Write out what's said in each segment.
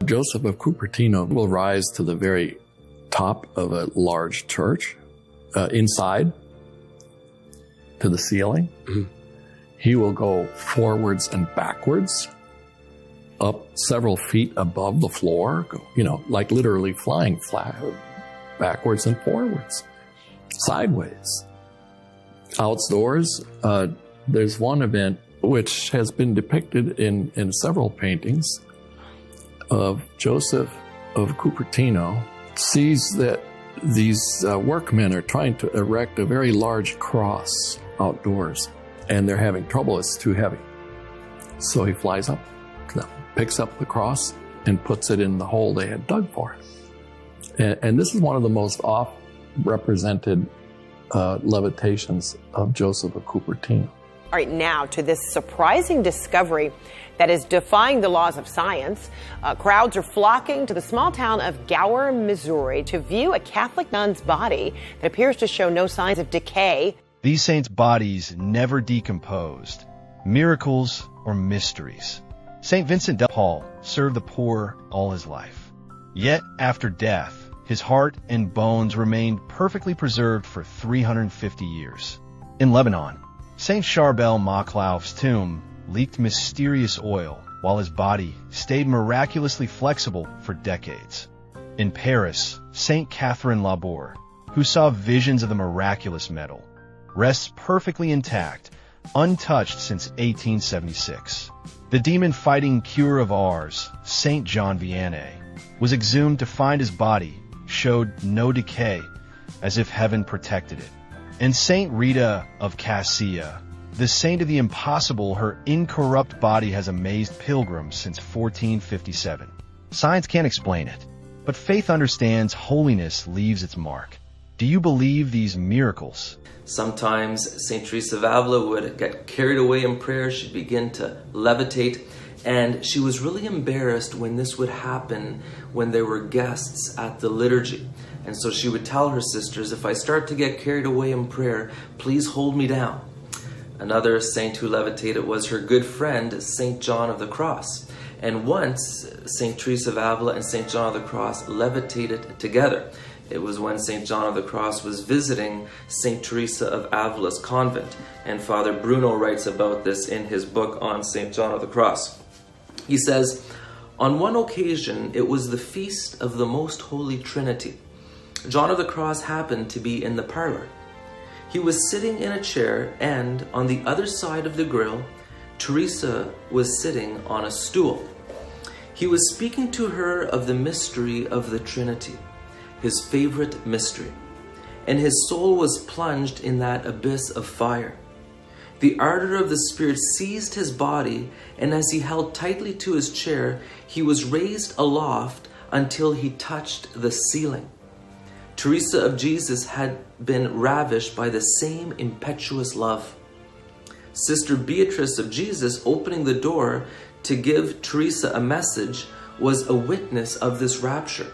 Joseph of Cupertino will rise to the very top of a large church, inside to the ceiling. Mm-hmm. He will go forwards and backwards, up several feet above the floor, like literally flying flat, backwards and forwards, sideways. Outdoors, there's one event which has been depicted in several paintings of Joseph of Cupertino, sees that these workmen are trying to erect a very large cross outdoors, and they're having trouble. It's too heavy. So he flies up, picks up the cross, and puts it in the hole they had dug for it. And this is one of the most oft-represented levitations of Joseph of Cupertino. All right, now to this surprising discovery that is defying the laws of science. Crowds are flocking to the small town of Gower, Missouri, to view a Catholic nun's body that appears to show no signs of decay. These saints' bodies never decomposed. Miracles or mysteries. St. Vincent de Paul served the poor all his life. Yet, after death, his heart and bones remained perfectly preserved for 350 years. In Lebanon, St. Charbel Maclauf's tomb leaked mysterious oil while his body stayed miraculously flexible for decades. In Paris, St. Catherine Labour, who saw visions of the miraculous metal, rests perfectly intact, untouched since 1876. The demon-fighting cure of Ars, St. John Vianney, was exhumed to find his body showed no decay, as if heaven protected it. And St. Rita of Cassia, the saint of the impossible, her incorrupt body has amazed pilgrims since 1457. Science can't explain it, but faith understands holiness leaves its mark. Do you believe these miracles? Sometimes St. Teresa of Avila would get carried away in prayer. She'd begin to levitate, and she was really embarrassed when this would happen when there were guests at the liturgy. And so she would tell her sisters, if I start to get carried away in prayer, please hold me down. Another saint who levitated was her good friend, St. John of the Cross. And once, St. Teresa of Avila and St. John of the Cross levitated together. It was when St. John of the Cross was visiting St. Teresa of Avila's convent. And Father Bruno writes about this in his book on St. John of the Cross. He says, on one occasion, it was the feast of the Most Holy Trinity. John of the Cross happened to be in the parlor. He was sitting in a chair, and on the other side of the grill, Teresa was sitting on a stool. He was speaking to her of the mystery of the Trinity, his favorite mystery, and his soul was plunged in that abyss of fire. The ardor of the Spirit seized his body, and as he held tightly to his chair, he was raised aloft until he touched the ceiling. Teresa of Jesus had been ravished by the same impetuous love. Sister Beatrice of Jesus, opening the door to give Teresa a message, was a witness of this rapture.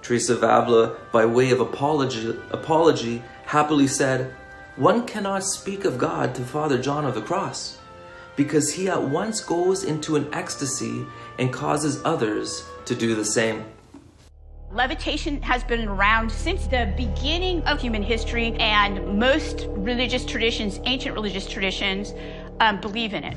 Teresa of Avila, by way of apology, happily said, one cannot speak of God to Father John of the Cross, because he at once goes into an ecstasy and causes others to do the same. Levitation has been around since the beginning of human history, and most religious traditions, ancient religious traditions, believe in it.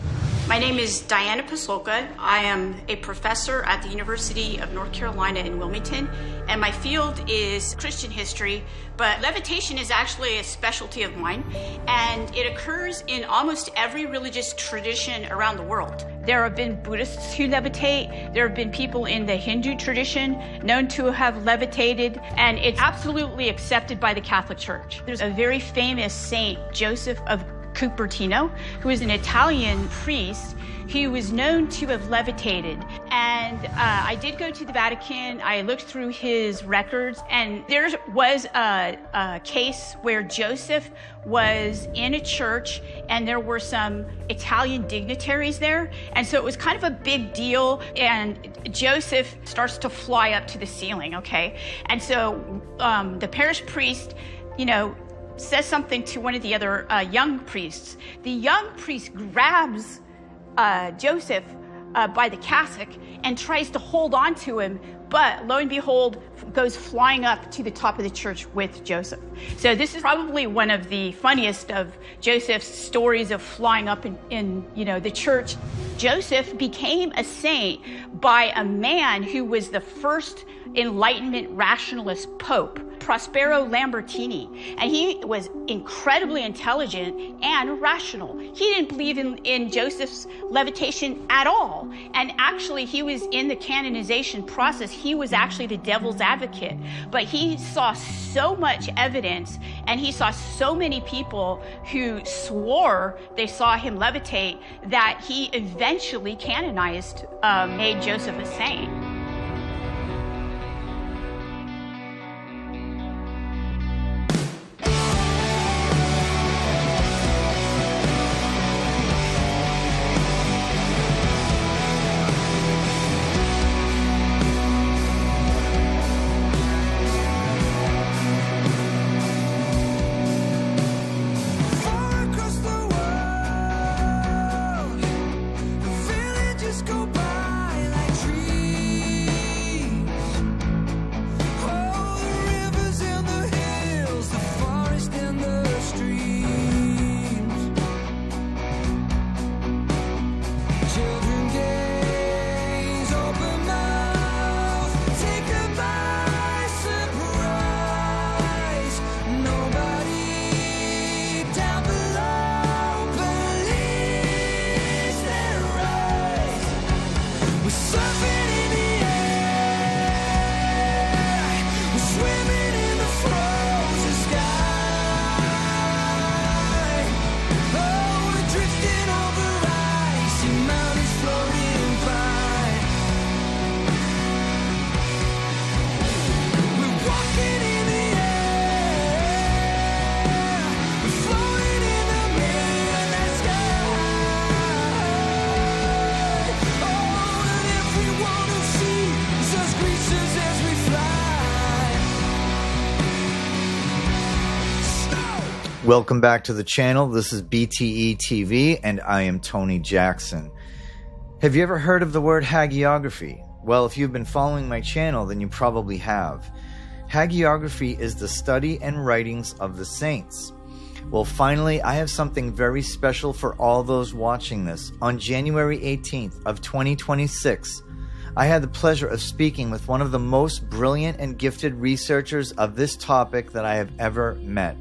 My name is Diana Pasolka. I am a professor at the University of North Carolina in Wilmington, and my field is Christian history, but levitation is actually a specialty of mine, and it occurs in almost every religious tradition around the world. There have been Buddhists who levitate. There have been people in the Hindu tradition known to have levitated, and it's absolutely accepted by the Catholic Church. There's a very famous saint, Joseph of Cupertino, who is an Italian priest who was known to have levitated. And I did go to the Vatican. I looked through his records, and there was a case where Joseph was in a church, and there were some Italian dignitaries there. And so it was kind of a big deal, and Joseph starts to fly up to the ceiling, okay? And so the parish priest, says something to one of the other young priests. The young priest grabs Joseph by the cassock and tries to hold on to him, but lo and behold, goes flying up to the top of the church with Joseph. So this is probably one of the funniest of Joseph's stories of flying up in the church. Joseph became a saint by a man who was the first Enlightenment rationalist pope, Prospero Lambertini, and he was incredibly intelligent and rational. He didn't believe in Joseph's levitation at all, and actually he was in the canonization process. He was actually the devil's advocate, but he saw so much evidence, and he saw so many people who swore they saw him levitate that he eventually canonized, made Joseph a saint. Welcome back to the channel. This is BTE TV, and I am Tony Jackson. Have you ever heard of the word hagiography? Well, if you've been following my channel, then you probably have. Hagiography is the study and writings of the saints. Well, finally, I have something very special for all those watching this. On January 18th of 2026, I had the pleasure of speaking with one of the most brilliant and gifted researchers of this topic that I have ever met.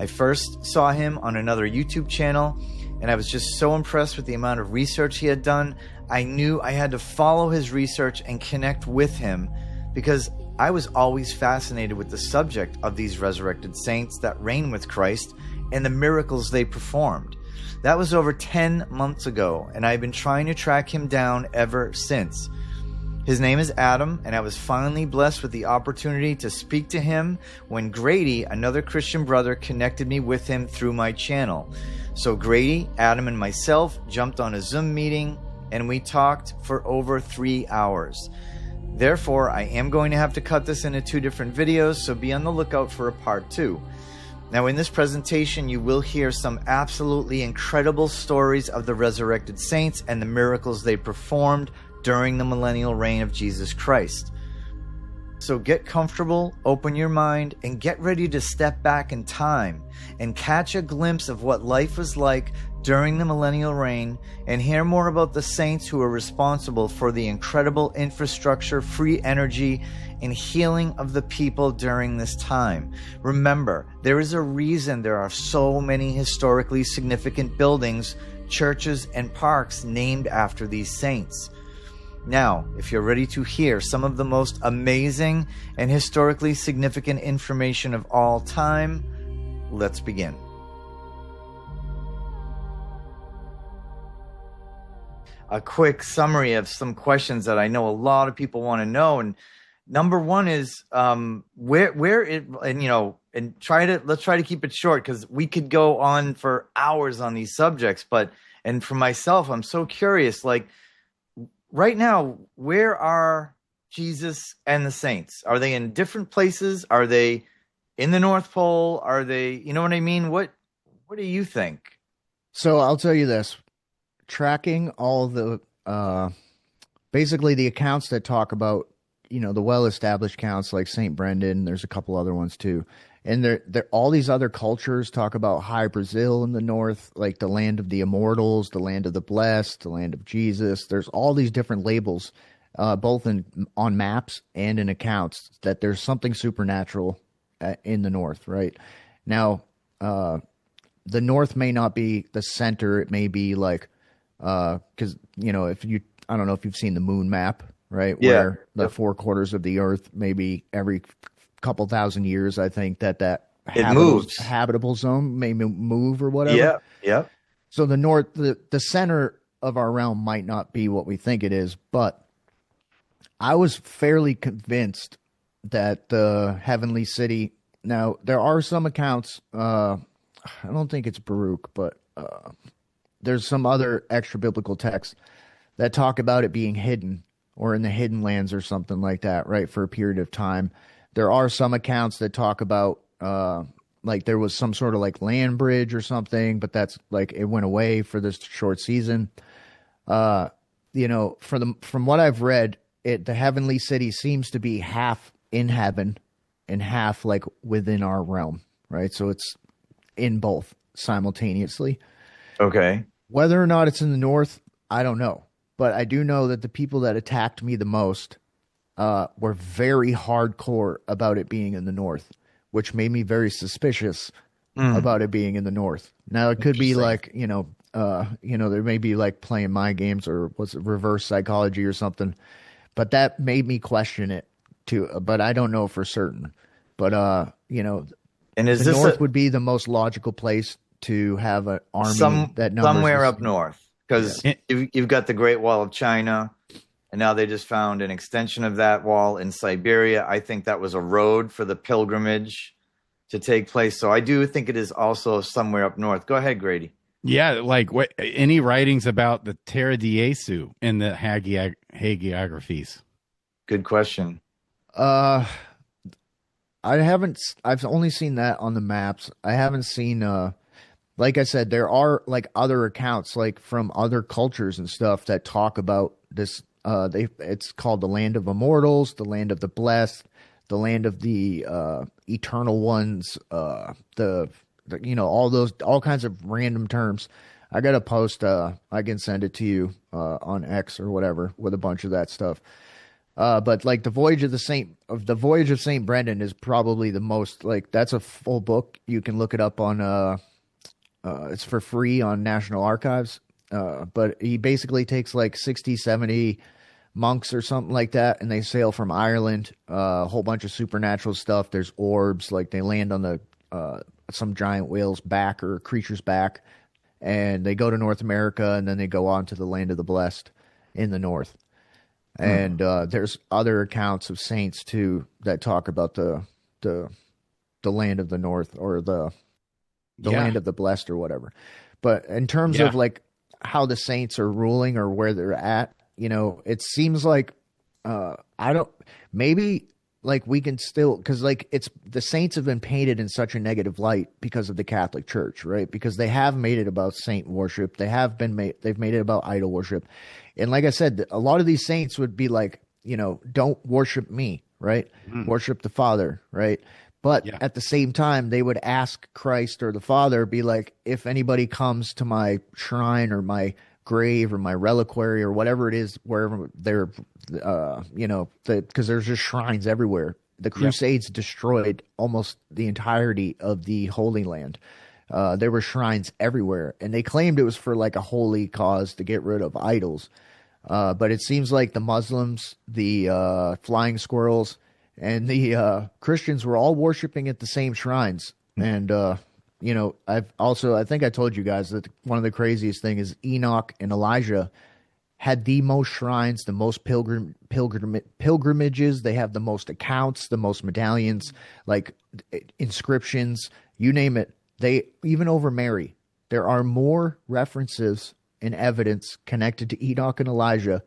I first saw him on another YouTube channel, and I was just so impressed with the amount of research he had done. I knew I had to follow his research and connect with him because I was always fascinated with the subject of these resurrected saints that reign with Christ and the miracles they performed. That was over 10 months ago, and I've been trying to track him down ever since. His name is Adam, and I was finally blessed with the opportunity to speak to him when Grady, another Christian brother, connected me with him through my channel. So Grady, Adam, and myself jumped on a Zoom meeting, and we talked for over 3 hours. Therefore, I am going to have to cut this into 2 different videos, so be on the lookout for a part 2. Now, in this presentation, you will hear some absolutely incredible stories of the resurrected saints and the miracles they performed during the millennial reign of Jesus Christ. So get comfortable, open your mind, and get ready to step back in time and catch a glimpse of what life was like during the millennial reign and hear more about the saints who are responsible for the incredible infrastructure, free energy, and healing of the people during this time. Remember, there is a reason there are so many historically significant buildings, churches, and parks named after these saints. Now, if you're ready to hear some of the most amazing and historically significant information of all time, let's begin. A quick summary of some questions that I know a lot of people want to know. And number one is let's try to keep it short because we could go on for hours on these subjects. And for myself, I'm so curious, like, right now, where are Jesus and the saints? Are they in different places? Are they in the North Pole? Are they, you know what I mean? What do you think? So I'll tell you this, tracking all the basically the accounts that talk about, the well-established accounts like St. Brendan, there's a couple other ones too. And all these other cultures talk about High Brazil in the north, like the land of the immortals, the land of the blessed, the land of Jesus. There's all these different labels, both on maps and in accounts, that there's something supernatural in the north, right? Now, the north may not be the center. It may be like, because, I don't know if you've seen the moon map, right? Yeah. Where the 4 quarters of the earth, maybe every couple thousand years, I think that habitable zone may move or whatever. Yeah. Yeah. So the north, the center of our realm might not be what we think it is, but I was fairly convinced that the heavenly city. Now there are some accounts. I don't think it's Baruch, but there's some other extra biblical texts that talk about it being hidden or in the hidden lands or something like that, right, for a period of time. There are some accounts that talk about like there was some sort of like land bridge or something, but that's like it went away for this short season. From what I've read, the heavenly city seems to be half in heaven and half like within our realm, right? So it's in both simultaneously. Okay. Whether or not it's in the north, I don't know. But I do know that the people that attacked me the most were very hardcore about it being in the north, which made me very suspicious about it being in the north. Now, it could be like, there may be like playing mind games or was it reverse psychology or something. But that made me question it too. But I don't know for certain. But, and is the this north would be the most logical place to have an army that numbers somewhere up north. Because you've got the Great Wall of China, and now they just found an extension of that wall in Siberia. I think that was a road for the pilgrimage to take place. So I do think it is also somewhere up north. Go ahead, Grady. Yeah, like any writings about the Terra di Jesu in the hagiographies? Good question. I've only seen that on the maps. I haven't seen like I said, there are like other accounts like from other cultures and stuff that talk about this. It's called the land of immortals, the land of the blessed, the land of the eternal ones, all kinds of random terms. I got a post, I can send it to you on X or whatever with a bunch of that stuff. But like the voyage of Saint Brendan is probably the most, like, that's a full book. You can look it up on it's for free on National Archives. But he basically takes like 60, 70 monks or something like that, and they sail from Ireland, a whole bunch of supernatural stuff. There's orbs, like they land on the some giant whale's back or a creature's back, and they go to North America, and then they go on to the land of the blessed in the north. And there's other accounts of saints too that talk about the land of the north, or the land of the blessed or whatever. But in terms of like how the saints are ruling or where they're at, it seems like maybe like we can still, because like the saints have been painted in such a negative light because of the Catholic Church, right? Because they have made it about saint worship. They've made it about idol worship. And like I said, a lot of these saints would be like, don't worship me, right? Worship the Father, right? But at the same time, they would ask Christ or the Father, be like, if anybody comes to my shrine or my grave or my reliquary or whatever it is, wherever they're, because there's just shrines everywhere. The Crusades destroyed almost the entirety of the Holy Land. There were shrines everywhere, and they claimed it was for like a holy cause to get rid of idols. But it seems like the Muslims, the flying squirrels, and the Christians were all worshiping at the same shrines. And, I think I told you guys that one of the craziest thing is Enoch and Elijah had the most shrines, the most pilgrimages. They have the most accounts, the most medallions, like inscriptions, you name it. Even over Mary, there are more references and evidence connected to Enoch and Elijah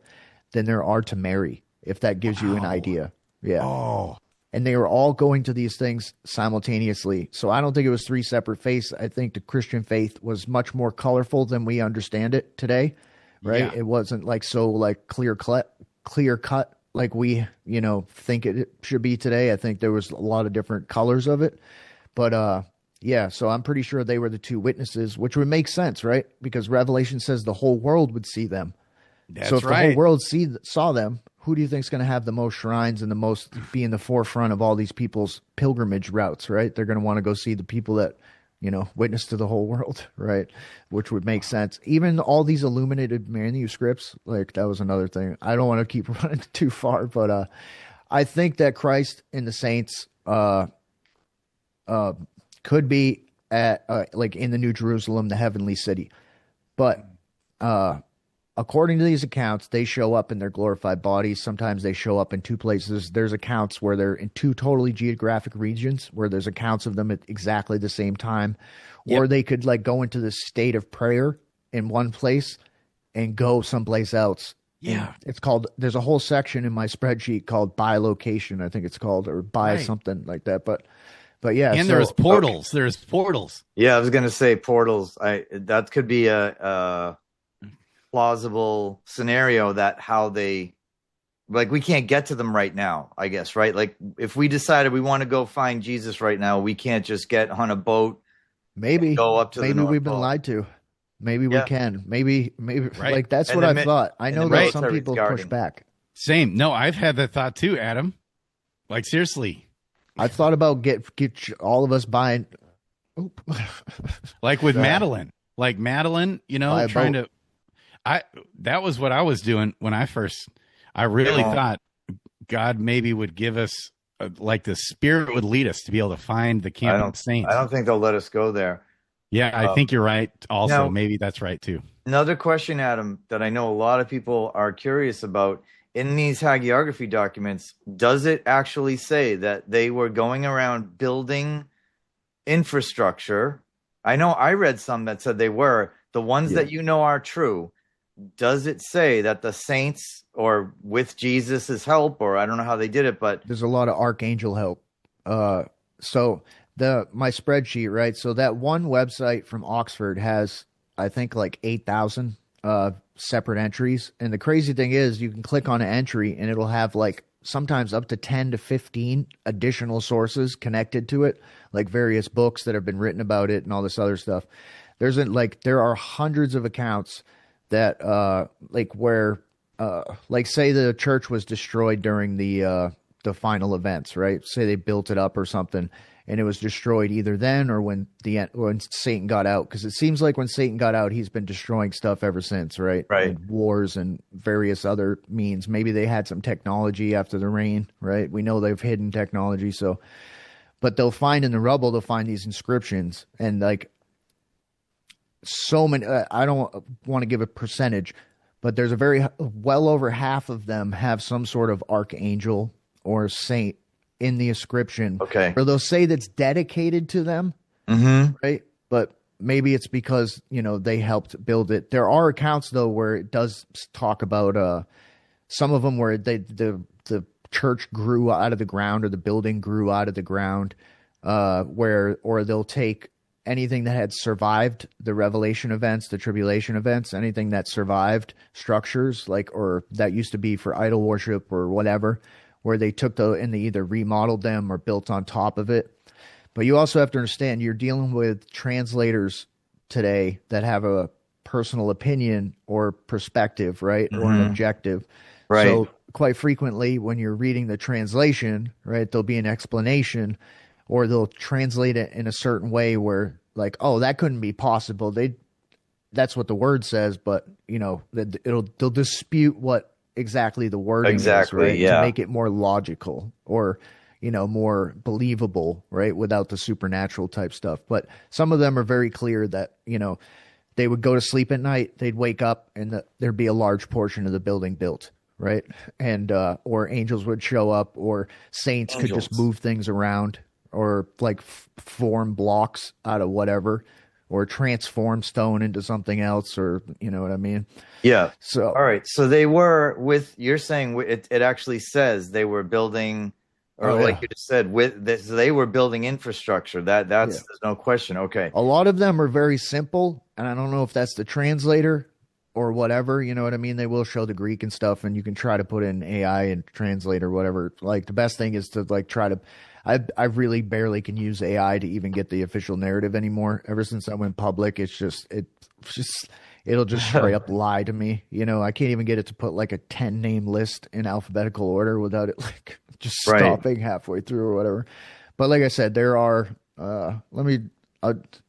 than there are to Mary, if that gives you an idea. Yeah. Oh. And they were all going to these things simultaneously. So I don't think it was three separate faiths. I think the Christian faith was much more colorful than we understand it today, right? Yeah. It wasn't like so like clear cut like we, think it should be today. I think there was a lot of different colors of it. But yeah, so I'm pretty sure they were the two witnesses, which would make sense, right? Because Revelation says the whole world would see them. That's so if right. the whole world saw them, who do you think is going to have the most shrines and the most be in the forefront of all these people's pilgrimage routes, right? They're going to want to go see the people that, witness to the whole world, right? Which would make sense. Even all these illuminated manuscripts, like that was another thing. I don't want to keep running too far, but I think that Christ and the saints could be at like in the New Jerusalem, the heavenly city. But according to these accounts, they show up in their glorified bodies. Sometimes they show up in two places. There's accounts where they're in two totally geographic regions, where there's accounts of them at exactly the same time. Or they could like go into this state of prayer in one place and go someplace else. Yeah. And there's a whole section in my spreadsheet called by location, I think it's called, or by something like that. But yeah. And there's portals. Okay. There's portals. Yeah, I was going to say portals. That could be a plausible scenario that how they, like, we can't get to them right now, I guess, right? Like if we decided we want to go find Jesus right now, we can't just get on a boat. Maybe go up to maybe the North we've been Pole. Lied to. Maybe we can. Maybe right. Like that's what I thought. I know that some people push back. Same. No, I've had that thought too, Adam. Like seriously. I thought about get all of us buying like with Madeline. Like Madeline, trying to that was what I was doing when I really thought God maybe would give us like the Spirit would lead us to be able to find the camp of saints. I don't think they'll let us go there. Yeah, I think you're right. Also, maybe that's right too. Another question, Adam, that I know a lot of people are curious about in these hagiography documents, does it actually say that they were going around building infrastructure? I know I read some that said they were. The ones that are true, does it say that the saints or with Jesus's help, or I don't know how they did it, but there's a lot of archangel help. So my spreadsheet, right? So that one website from Oxford has, I think, like 8,000 separate entries. And the crazy thing is you can click on an entry and it'll have like sometimes up to 10 to 15 additional sources connected to it, like various books that have been written about it and all this other stuff. There are hundreds of accounts that say the church was destroyed during the final events, right? Say they built it up or something, and it was destroyed either then or when Satan got out. Because it seems like when Satan got out, he's been destroying stuff ever since, right? Right. And wars and various other means. Maybe they had some technology after the rain, right? We know they've hidden technology, but they'll find in the rubble, they'll find these inscriptions, and like so many. I don't want to give a percentage, but there's well over half of them have some sort of archangel or saint in the inscription. Okay. Or they'll say that's dedicated to them. Mm-hmm. Right. But maybe it's because, they helped build it. There are accounts though, where it does talk about, some of them where the church grew out of the ground or the building grew out of the ground, or they'll take anything that had survived the revelation events, the tribulation events, anything that survived structures or that used to be for idol worship or whatever, where they took and they either remodeled them or built on top of it. But you also have to understand you're dealing with translators today that have a personal opinion or perspective, right? Mm-hmm. Or an objective. Right. So quite frequently when you're reading the translation, right, there'll be an explanation, or they'll translate it in a certain way where like, oh, that couldn't be possible. That's what the word says, but they'll dispute what exactly the wording is, right? Yeah. To make it more logical or, more believable, right? Without the supernatural type stuff. But some of them are very clear that, they would go to sleep at night, they'd wake up and there'd be a large portion of the building built, right? And, or angels would show up, or saints could just move things around, or like form blocks out of whatever, or transform stone into something else, or you know what I mean? Yeah. So all right. So they were you're saying it actually says they were building, or like you just said, so they were building infrastructure. There's no question. Okay. A lot of them are very simple, and I don't know if that's the translator or whatever, you know what I mean? They will show the Greek and stuff, and you can try to put in AI and translate or whatever. Like the best thing is to like try to. I really barely can use AI to even get the official narrative anymore. Ever since I went public, it'll just straight up lie to me. You know, I can't even get it to put like a 10 name list in alphabetical order without it like just stopping halfway through or whatever. But like I said, there are. Let me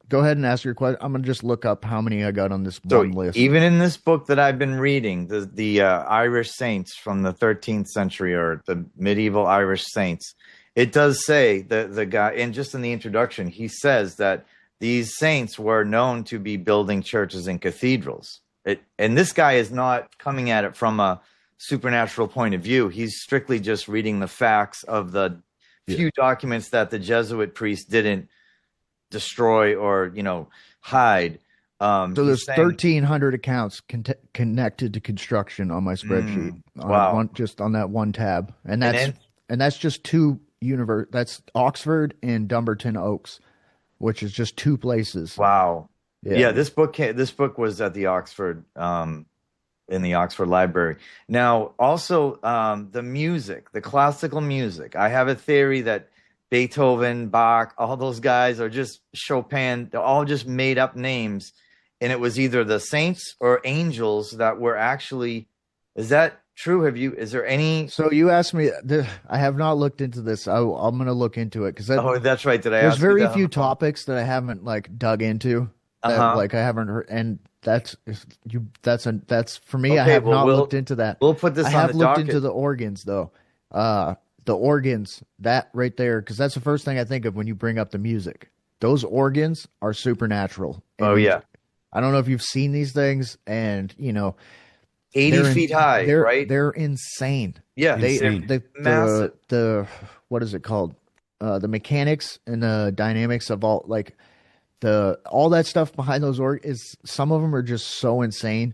go ahead and ask your question. I'm gonna just look up how many I got on this one list. Even in this book that I've been reading, the Irish saints from the 13th century, or the medieval Irish saints, it does say the guy, and just in the introduction, he says that these saints were known to be building churches and cathedrals. And this guy is not coming at it from a supernatural point of view. He's strictly just reading the facts of the few documents that the Jesuit priest didn't destroy or, hide. So there's 1,300 accounts connected to construction on my spreadsheet. Wow. Just on that one tab. And that's just two that's Oxford and Dumbarton Oaks, which is just two places. Wow. Yeah, this book was at the Oxford in the Oxford Library. Now, also the music, the classical music. I have a theory that Beethoven, Bach, all those guys are just Chopin. They're all just made up names, and it was either the saints or angels that were actually. Is that true? Is there any? So you asked me. I have not looked into this. I'm going to look into it because that's right. There's very few topics that I haven't like dug into. Like I haven't heard, and that's for me. Okay, I have not looked into that. We'll put this. I have looked into the organs though. The organs, that right there, because that's the first thing I think of when you bring up the music. Those organs are supernatural. And I don't know if you've seen these things, and 80 feet high, right? They're insane. Yeah, they're massive. The what is it called? The mechanics and the dynamics of all all that stuff behind those organs. Some of them are just so insane.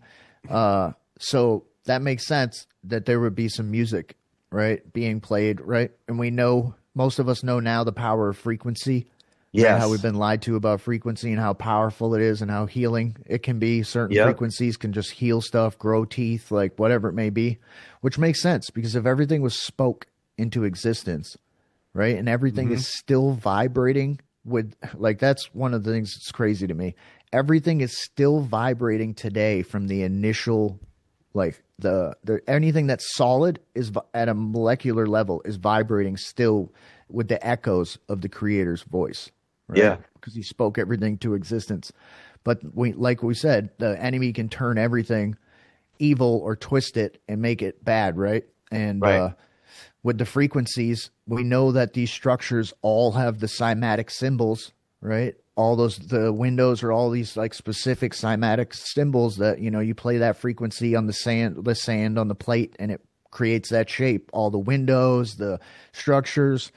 So that makes sense that there would be some music, right, being played, right? And we know, most of us know now, the power of frequency. Yes. Right? How we've been lied to about frequency and how powerful it is and how healing it can be. Certain frequencies can just heal stuff, grow teeth, like whatever it may be, which makes sense because if everything was spoke into existence, right, and everything is still vibrating with, like, that's one of the things that's crazy to me. Everything is still vibrating today from the initial, like, anything that's solid is at a molecular level is vibrating still with the echoes of the creator's voice. Right? Yeah. Because he spoke everything to existence. But like we said, the enemy can turn everything evil or twist it and make it bad, right? And with the frequencies, we know that these structures all have the cymatic symbols, right? All the windows are all these like specific cymatic symbols that, you play that frequency on the sand on the plate and it creates that shape. All the windows, the structures.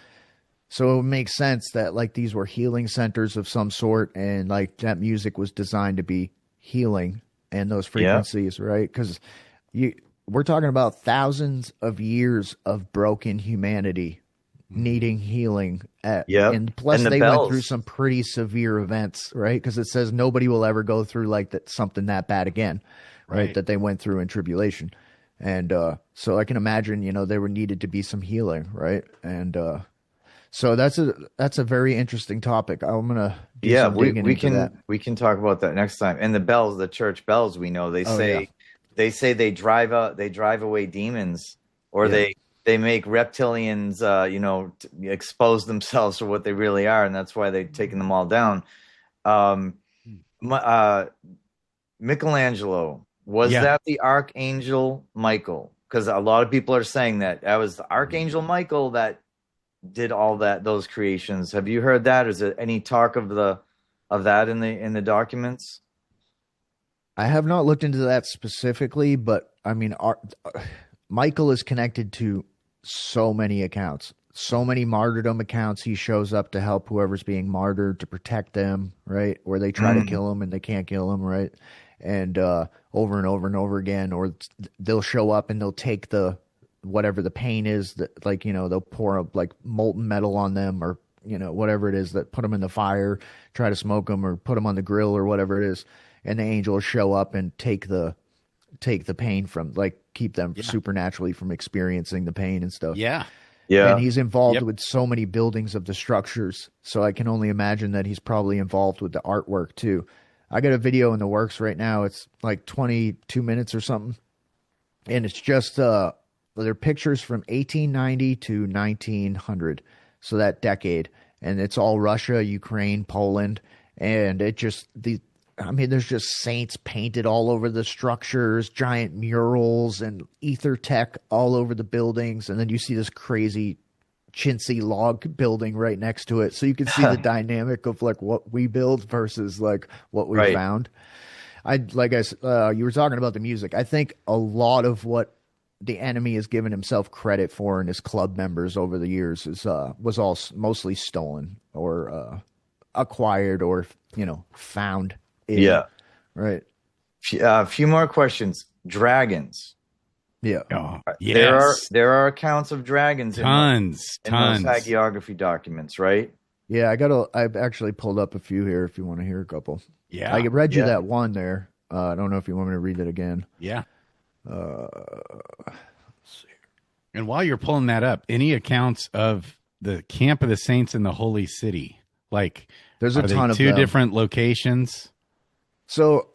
So it makes sense that like these were healing centers of some sort, and like that music was designed to be healing and those frequencies, right? Because we're talking about thousands of years of broken humanity needing healing. And plus they went through some pretty severe events, right? Because it says nobody will ever go through like that, something that bad again, right? That they went through in tribulation. And so I can imagine, there needed to be some healing, right? And so that's a very interesting topic. I'm gonna we can talk about that next time. And the bells, the church bells, we know they say they drive away demons, or they make reptilians expose themselves for what they really are, and that's why they've taken them all down. Michelangelo, was that the Archangel Michael? Because a lot of people are saying that was the Archangel Michael that did all those creations. Have you heard that? Is there any talk of that in the documents? I have not looked into that specifically, but I mean, Michael is connected to so many accounts, so many martyrdom accounts. He shows up to help whoever's being martyred, to protect them, right? Or they try to kill him and they can't kill him, right? And over and over and over again, or they'll show up and they'll take whatever the pain is, that like, they'll pour like molten metal on them, or whatever it is, that put them in the fire, try to smoke them or put them on the grill or whatever it is, and the angel will show up and take the take the pain from, like, keep them supernaturally from experiencing the pain and stuff. Yeah. Yeah. And he's involved with so many buildings of the structures. So I can only imagine that he's probably involved with the artwork too. I got a video in the works right now. It's like 22 minutes or something. And it's just, they're pictures from 1890 to 1900. So that decade. And it's all Russia, Ukraine, Poland. And it just, there's just saints painted all over the structures, giant murals and ether tech all over the buildings. And then you see this crazy chintzy log building right next to it. So you can see the dynamic of like what we build versus like what we found. You were talking about the music. I think a lot of what the enemy has given himself credit for and his club members over the years was all mostly stolen or acquired or, found. Yeah. Right. A few more questions. Dragons. Yeah. Oh, yes. There are accounts of dragons tons. in those hagiography documents, right? Yeah, I've actually pulled up a few here if you want to hear a couple. Yeah. I read you that one there. I don't know if you want me to read it again. Yeah. Let's see. And while you're pulling that up, any accounts of the camp of the saints in the holy city? Like, there's a ton of two them. Different locations. So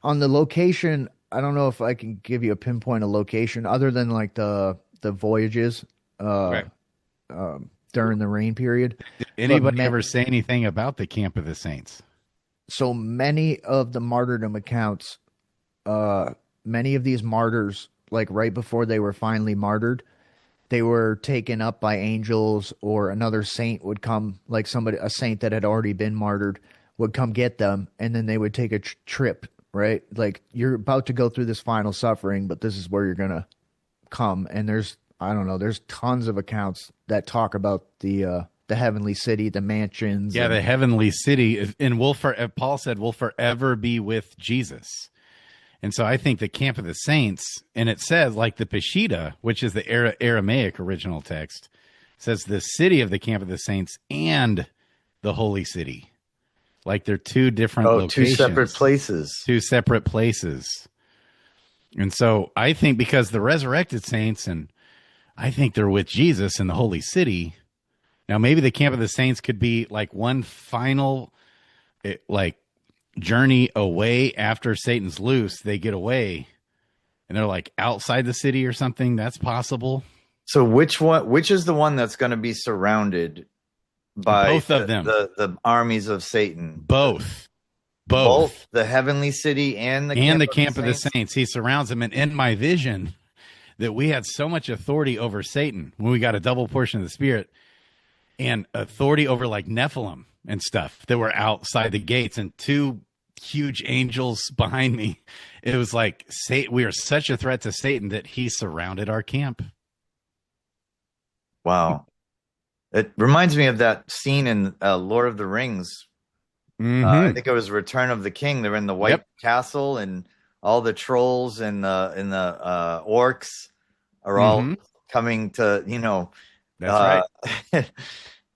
on the location, I don't know if I can give you a pinpoint a location other than like the voyages during the rain period. Did anybody ever say anything about the camp of the saints? So many of the martyrdom accounts, many of these martyrs, like right before they were finally martyred, they were taken up by angels, or another saint would come, like a saint that had already been martyred would come get them, and then they would take a trip, right? Like, you're about to go through this final suffering, but this is where you're going to come. And there's tons of accounts that talk about the heavenly city, the mansions. Yeah, the heavenly city. And Paul said, will forever be with Jesus. And so I think the camp of the saints, and it says, like the Peshitta, which is the Aramaic original text, says the city of the camp of the saints and the holy city. Like they're two different locations. Two separate places. Two separate places. And so I think because the resurrected saints, and I think they're with Jesus in the holy city. Now, maybe the camp of the saints could be like one final, journey away after Satan's loose. They get away and they're like outside the city or something. That's possible. So which is the one that's going to be surrounded by both of them, the armies of Satan? Both the heavenly city and the camp of the saints. He surrounds them. And in my vision, that we had so much authority over Satan when we got a double portion of the Spirit, and authority over like Nephilim and stuff that were outside the gates, and two huge angels behind me. It was like we are such a threat to Satan that he surrounded our camp. Wow. It reminds me of that scene in Lord of the Rings. Mm-hmm. I think it was Return of the King. They're in the White Castle, and all the trolls and the orcs are all coming to, That's right.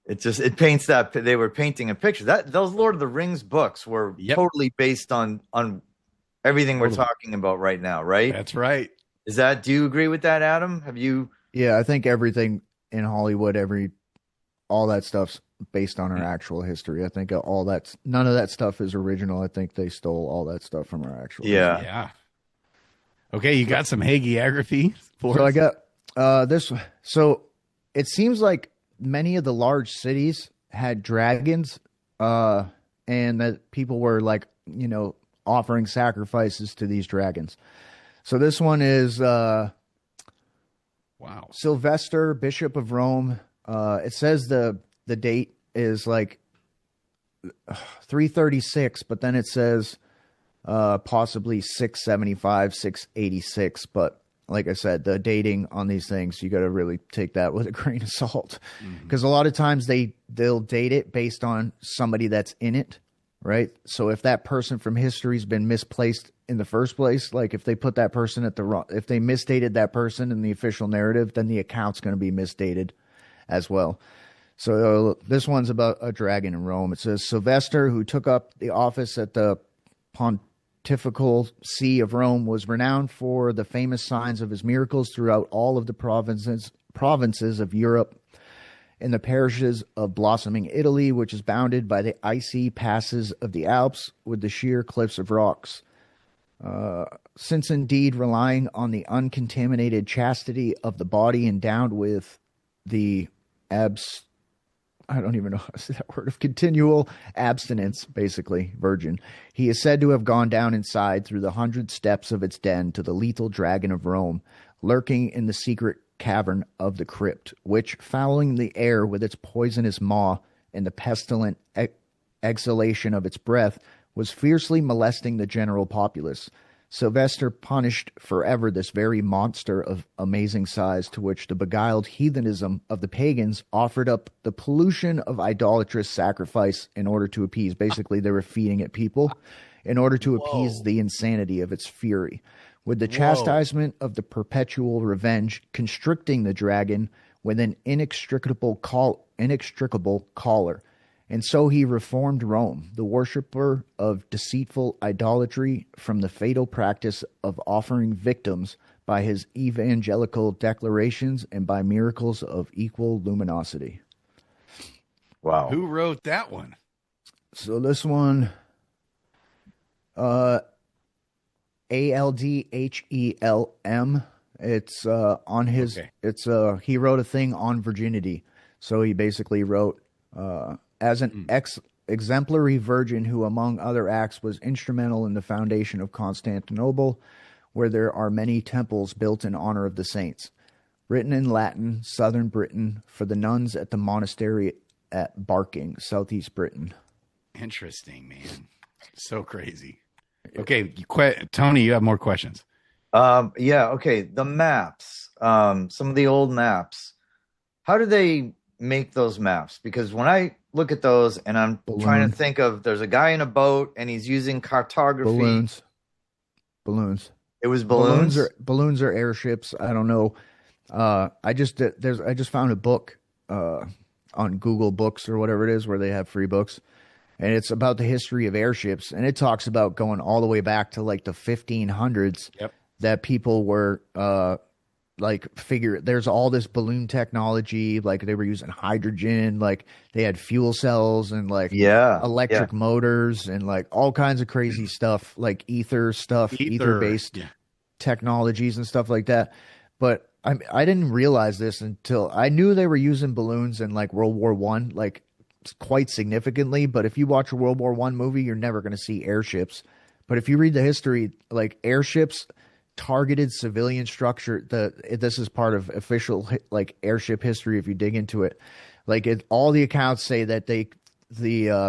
It paints that they were painting a picture. Those Lord of the Rings books were totally based on everything we're talking about right now, right? That's right. Do you agree with that, Adam? Have you? Yeah, I think everything in Hollywood, all that stuff's based on our actual history. I think none of that stuff is original. I think they stole all that stuff from our actual history. Yeah. Okay, you got some hagiography for us? So I got this. So it seems like many of the large cities had dragons, and that people were like, offering sacrifices to these dragons. So this one is wow, Sylvester, Bishop of Rome. It says the date is like 336, but then it says possibly 675, 686. But like I said, the dating on these things, you got to really take that with a grain of salt, because a lot of times they'll date it based on somebody that's in it, right? So if that person from history's been misplaced in the first place, like if they put that person if they misdated that person in the official narrative, then the account's going to be misdated as well. So this one's about a dragon in Rome. It says Sylvester, who took up the office at the pontifical see of Rome was renowned for the famous signs of his miracles throughout all of the provinces of Europe. In the parishes of blossoming Italy, which is bounded by the icy passes of the Alps with the sheer cliffs of rocks. Since indeed relying on the uncontaminated chastity of the body endowed with the I don't even know how to say that word, of continual abstinence, basically, virgin. He is said to have gone down inside through the 100 steps of its den to the lethal dragon of Rome, lurking in the secret cavern of the crypt, which, fouling the air with its poisonous maw and the pestilent exhalation of its breath, was fiercely molesting the general populace. Sylvester punished forever this very monster of amazing size, to which the beguiled heathenism of the pagans offered up the pollution of idolatrous sacrifice in order to appease. Basically, they were feeding it people in order to appease the insanity of its fury, with the chastisement of the perpetual revenge constricting the dragon with an inextricable collar. And so he reformed Rome, the worshipper of deceitful idolatry, from the fatal practice of offering victims by his evangelical declarations and by miracles of equal luminosity. Wow. Who wrote that one? So this one, Aldhelm. It's on his. Okay. It's he wrote a thing on virginity. So he basically wrote as an exemplary virgin who, among other acts, was instrumental in the foundation of Constantinople, where there are many temples built in honor of the saints. Written in Latin, southern Britain, for the nuns at the monastery at Barking, southeast Britain. Interesting, man. So crazy. Okay, Tony, you have more questions. Yeah, okay. The maps, some of the old maps. How do they make those maps? Because when I look at those and I'm trying to think of, there's a guy in a boat and he's using cartography. Balloons. It was balloons? Balloons or airships. I don't know. I just found a book on Google Books or whatever it is, where they have free books. And it's about the history of airships, and it talks about going all the way back to like the 1500s. Yep. That people were there's all this balloon technology, like they were using hydrogen, like they had fuel cells and electric motors and like all kinds of crazy stuff, like ether-based technologies and stuff like that. But I didn't realize this until I knew they were using balloons in like World War I, like quite significantly. But if you watch a World War I movie, you're never going to see airships. But if you read the history, like airships targeted civilian structure. This is part of official like airship history. If you dig into it, all the accounts say that the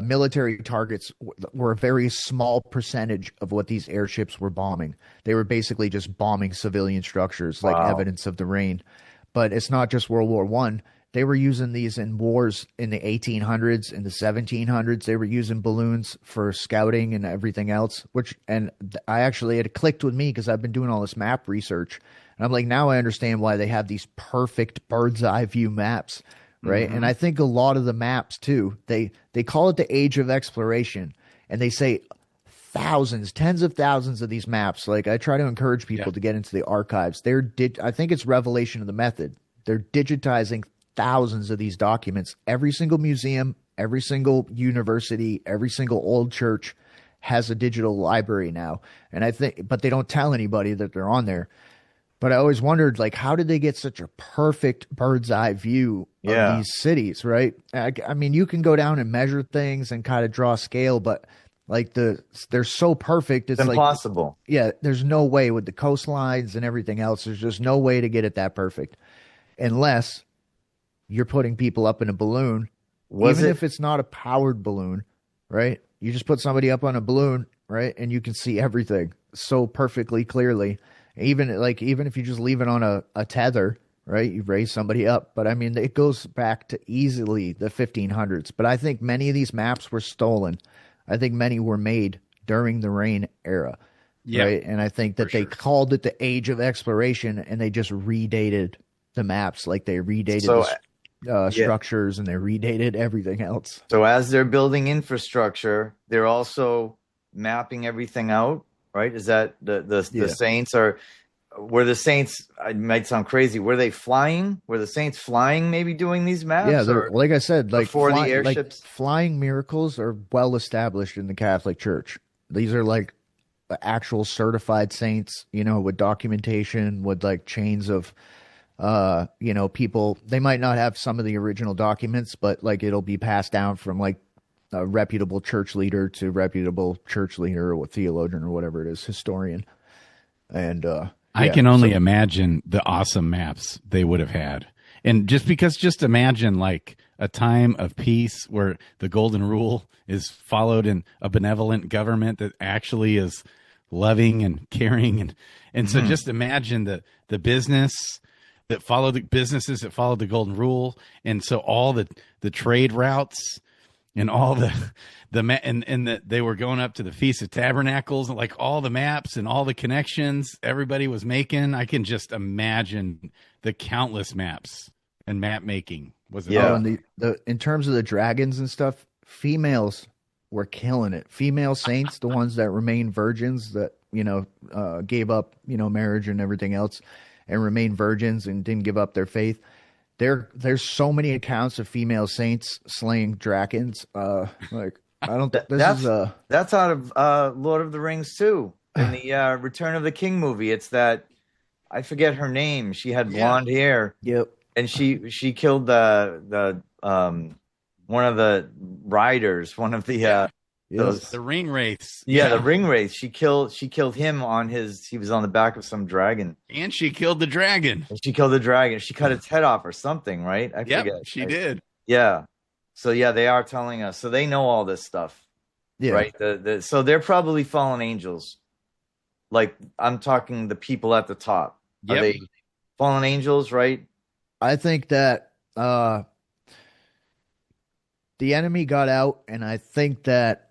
military targets were a very small percentage of what these airships were bombing. They were basically just bombing civilian structures, like evidence of the rain. But it's not just World War I. They were using these in wars in the 1800s, in the 1700s. They were using balloons for scouting and everything else, and I actually, it clicked with me because I've been doing all this map research. And I'm like, now I understand why they have these perfect bird's eye view maps, right? Mm-hmm. And I think a lot of the maps too, they call it the age of exploration, and they say thousands, tens of thousands of these maps. Like I try to encourage people to get into the archives. I think it's revelation of the method. They're digitizing thousands of these documents. Every single museum, every single university, every single old church has a digital library now. And but they don't tell anybody that they're on there. But I always wondered, like, how did they get such a perfect bird's eye view of these cities, right? I mean, you can go down and measure things and kind of draw a scale, but like they're so perfect. It's impossible. There's no way with the coastlines and everything else. There's just no way to get it that perfect unless you're putting people up in a balloon, if it's not a powered balloon, right? You just put somebody up on a balloon, right? And you can see everything so perfectly clearly. Even if you just leave it on a tether, right? You raise somebody up. But I mean, it goes back to easily the 1500s. But I think many of these maps were stolen. I think many were made during the Reign era, right? And I think that they called it the Age of Exploration, and they just redated the maps, like they redated structures and they redated everything else. So as they're building infrastructure, they're also mapping everything out, right? Is that the Yeah. saints are? Were the saints? It might sound crazy. Were they flying? Were the saints flying? Maybe doing these maps? Yeah, they're, or like I said, like before the airships. flying miracles are well established in the Catholic Church. These are like actual certified saints, you know, with documentation, with like chains of, you know, people. They might not have some of the original documents, but like it'll be passed down from like a reputable church leader to reputable church leader or theologian or whatever it is, historian. And I can only imagine the awesome maps they would have had. And just imagine like a time of peace where the golden rule is followed in a benevolent government that actually is loving and caring. And so just imagine the businesses that follow the golden rule. And so all the trade routes and all they were going up to the Feast of Tabernacles, and like all the maps and all the connections everybody was making. I can just imagine the countless maps and map making. And in terms of the dragons and stuff, females were killing it. Female saints, the ones that remain virgins, that, you know, gave up, you know, marriage and everything else, and remained virgins and didn't give up their faith. There's so many accounts of female saints slaying dragons. Like I don't. That's out of Lord of the Rings too. In the Return of the King movie, it's that I forget her name. She had blonde hair. Yep. And she killed the one of the riders, one of the the ring wraiths. Yeah, the ring wraith. She killed him on he was on the back of some dragon. And she killed the dragon. She cut its head off or something, right? I forget. She did. Yeah. So yeah, they are telling us. So they know all this stuff. Yeah. Right. So they're probably fallen angels. Like I'm talking the people at the top. Are they fallen angels, right? I think that the enemy got out, and I think that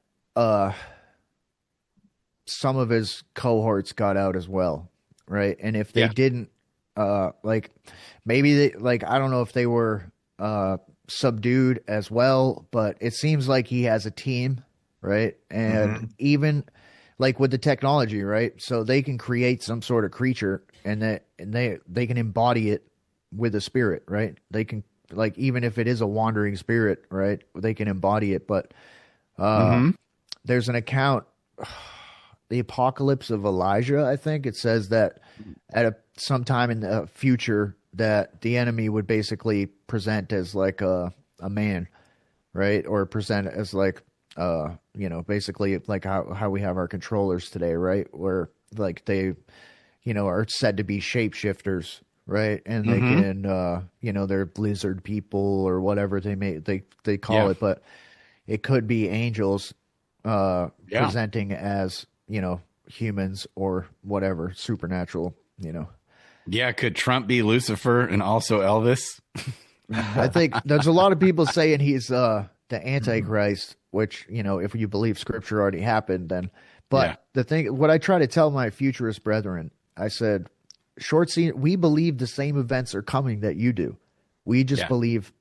some of his cohorts got out as well, right? And if they didn't, like maybe they, like I don't know if they were subdued as well, but it seems like he has a team, right? And even like with the technology, right? So they can create some sort of creature, and they can embody it with a spirit, right? They can, like, even if it is a wandering spirit, right? They can embody it. But there's an account, the Apocalypse of Elijah, I think it says that at some time in the future that the enemy would basically present as like a man, right? Or present as like, you know, basically like how we have our controllers today, right? Where like they, are said to be shapeshifters, right? And they can, they're lizard people or whatever they call it, but it could be angels presenting as, humans or whatever, supernatural, Yeah, could Trump be Lucifer and also Elvis? I think there's a lot of people saying he's the Antichrist, which, if you believe scripture already happened, then. But the thing, what I try to tell my futurist brethren, I said, we believe the same events are coming that you do. We just believe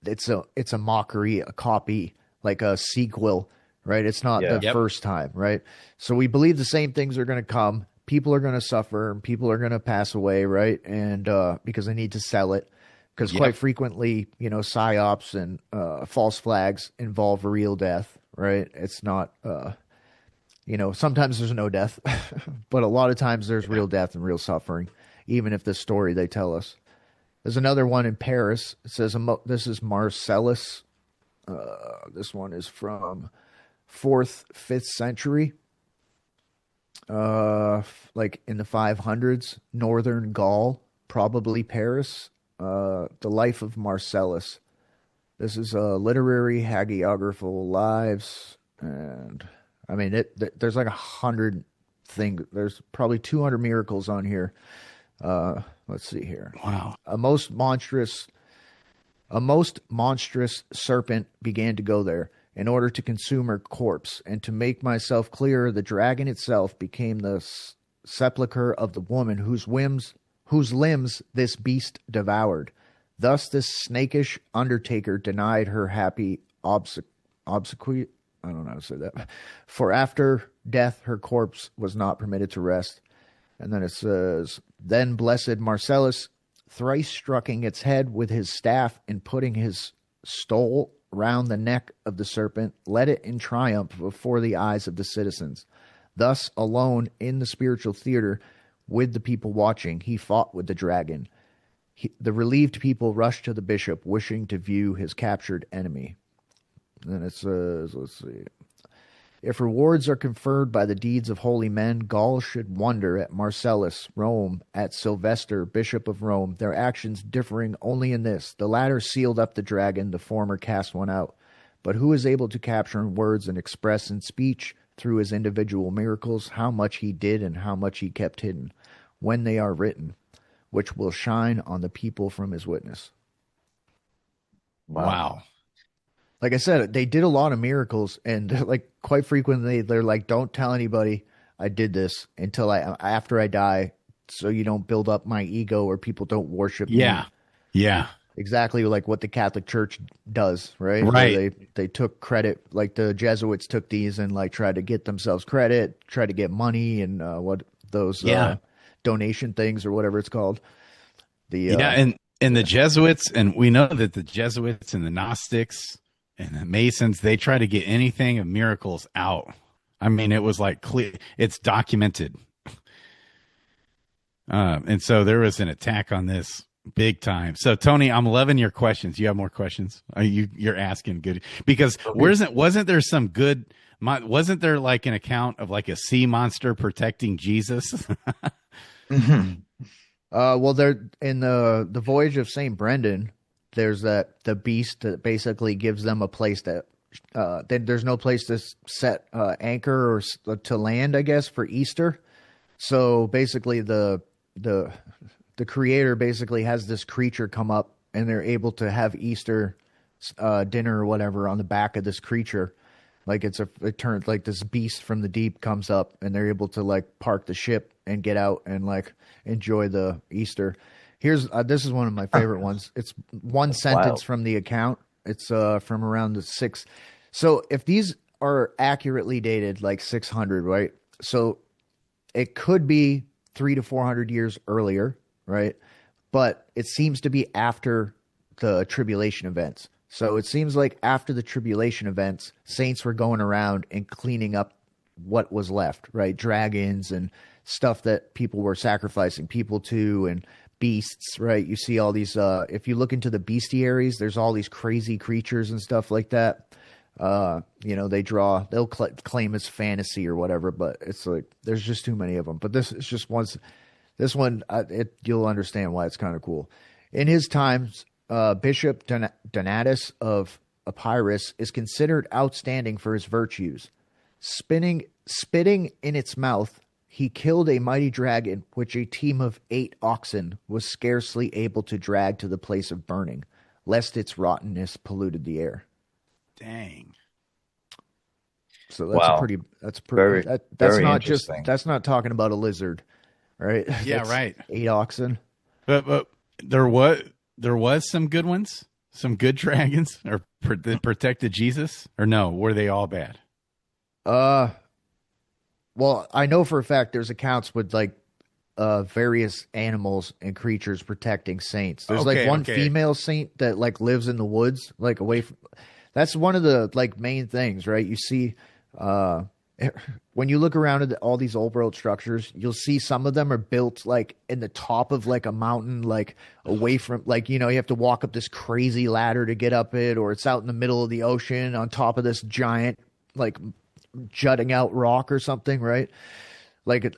it's a mockery, a copy, like a sequel, right? It's not the first time, right? So we believe the same things are going to come. People are going to suffer and people are going to pass away, right? And because they need to sell it. Because quite frequently, psyops and false flags involve real death, right? It's not, sometimes there's no death, but a lot of times there's real death and real suffering, even if the story they tell us. There's another one in Paris. It says, this is Marcellus. This one is from 4th, 5th century. Like in the 500s, northern Gaul, probably Paris. The life of Marcellus. This is a literary hagiographical lives, and I mean there's like 100 things. There's probably 200 miracles on here. Let's see here. Wow. A most monstrous serpent began to go there in order to consume her corpse, and to make myself clearer, the dragon itself became the sepulchre of the woman whose limbs this beast devoured. Thus this snakish undertaker denied her happy obsequy. I don't know how to say that. For after death, her corpse was not permitted to rest. And then it says, then blessed Marcellus, thrice striking its head with his staff and putting his stole round the neck of the serpent, led it in triumph before the eyes of the citizens. Thus, alone in the spiritual theater, with the people watching, he fought with the dragon. The relieved people rushed to the bishop, wishing to view his captured enemy. And then it says, let's see. If rewards are conferred by the deeds of holy men, Gaul should wonder at Marcellus, Rome, at Sylvester, Bishop of Rome, their actions differing only in this. The latter sealed up the dragon, the former cast one out. But who is able to capture in words and express in speech, through his individual miracles, how much he did and how much he kept hidden, when they are written, which will shine on the people from his witness. Wow. Like I said, they did a lot of miracles, and like quite frequently they're like, don't tell anybody I did this until after I die, so you don't build up my ego or people don't worship me. Yeah. Exactly like what the Catholic Church does, right? Right. They took credit, like the Jesuits took these and like tried to get themselves credit, tried to get money and donation things or whatever it's called. And the Jesuits, and we know that the Jesuits and the Gnostics and the Masons, they try to get anything of miracles out. I mean, it was like clear, it's documented. And so there was an attack on this big time. So Tony, I'm loving your questions. You have more questions? You're asking good, because wasn't there some good, wasn't there like an account of like a sea monster protecting Jesus? Mm-hmm. Well, there in the Voyage of St. Brendan, there's the beast that basically gives them a place that there's no place to set anchor or to land, I guess, for Easter. So basically the creator basically has this creature come up, and they're able to have Easter dinner or whatever on the back of this creature. Like it turns like this beast from the deep comes up, and they're able to like park the ship and get out and like enjoy the Easter. Here's this is one of my favorite ones. It's one sentence from the account. It's from around the 6th. So if these are accurately dated, like 600, right? So it could be 300 to 400 years earlier, right? But it seems to be after the tribulation events. So it seems like after the tribulation events, saints were going around and cleaning up what was left, right? Dragons and stuff that people were sacrificing people to, and beasts, right? You see all these, if you look into the bestiaries, there's all these crazy creatures and stuff like that. They'll claim it's fantasy or whatever, but it's like, there's just too many of them. But this is just you'll understand why it's kind of cool. In his times, Bishop Donatus of Epirus is considered outstanding for his virtues. Spitting in its mouth, he killed a mighty dragon, which a team of 8 oxen was scarcely able to drag to the place of burning, lest its rottenness polluted the air. Dang. So that's that's not talking about a lizard, right? Yeah, that's right. 8 oxen. But there was some good ones, some good dragons, or that protected Jesus, or no? Were they all bad? Well, I know for a fact there's accounts with like various animals and creatures protecting saints. There's one female saint that like lives in the woods, like away from. That's one of the like main things, right? You see, when you look around at all these old world structures, you'll see some of them are built like in the top of like a mountain, like away from like, you have to walk up this crazy ladder to get up it, or it's out in the middle of the ocean on top of this giant like jutting out rock or something, right? Like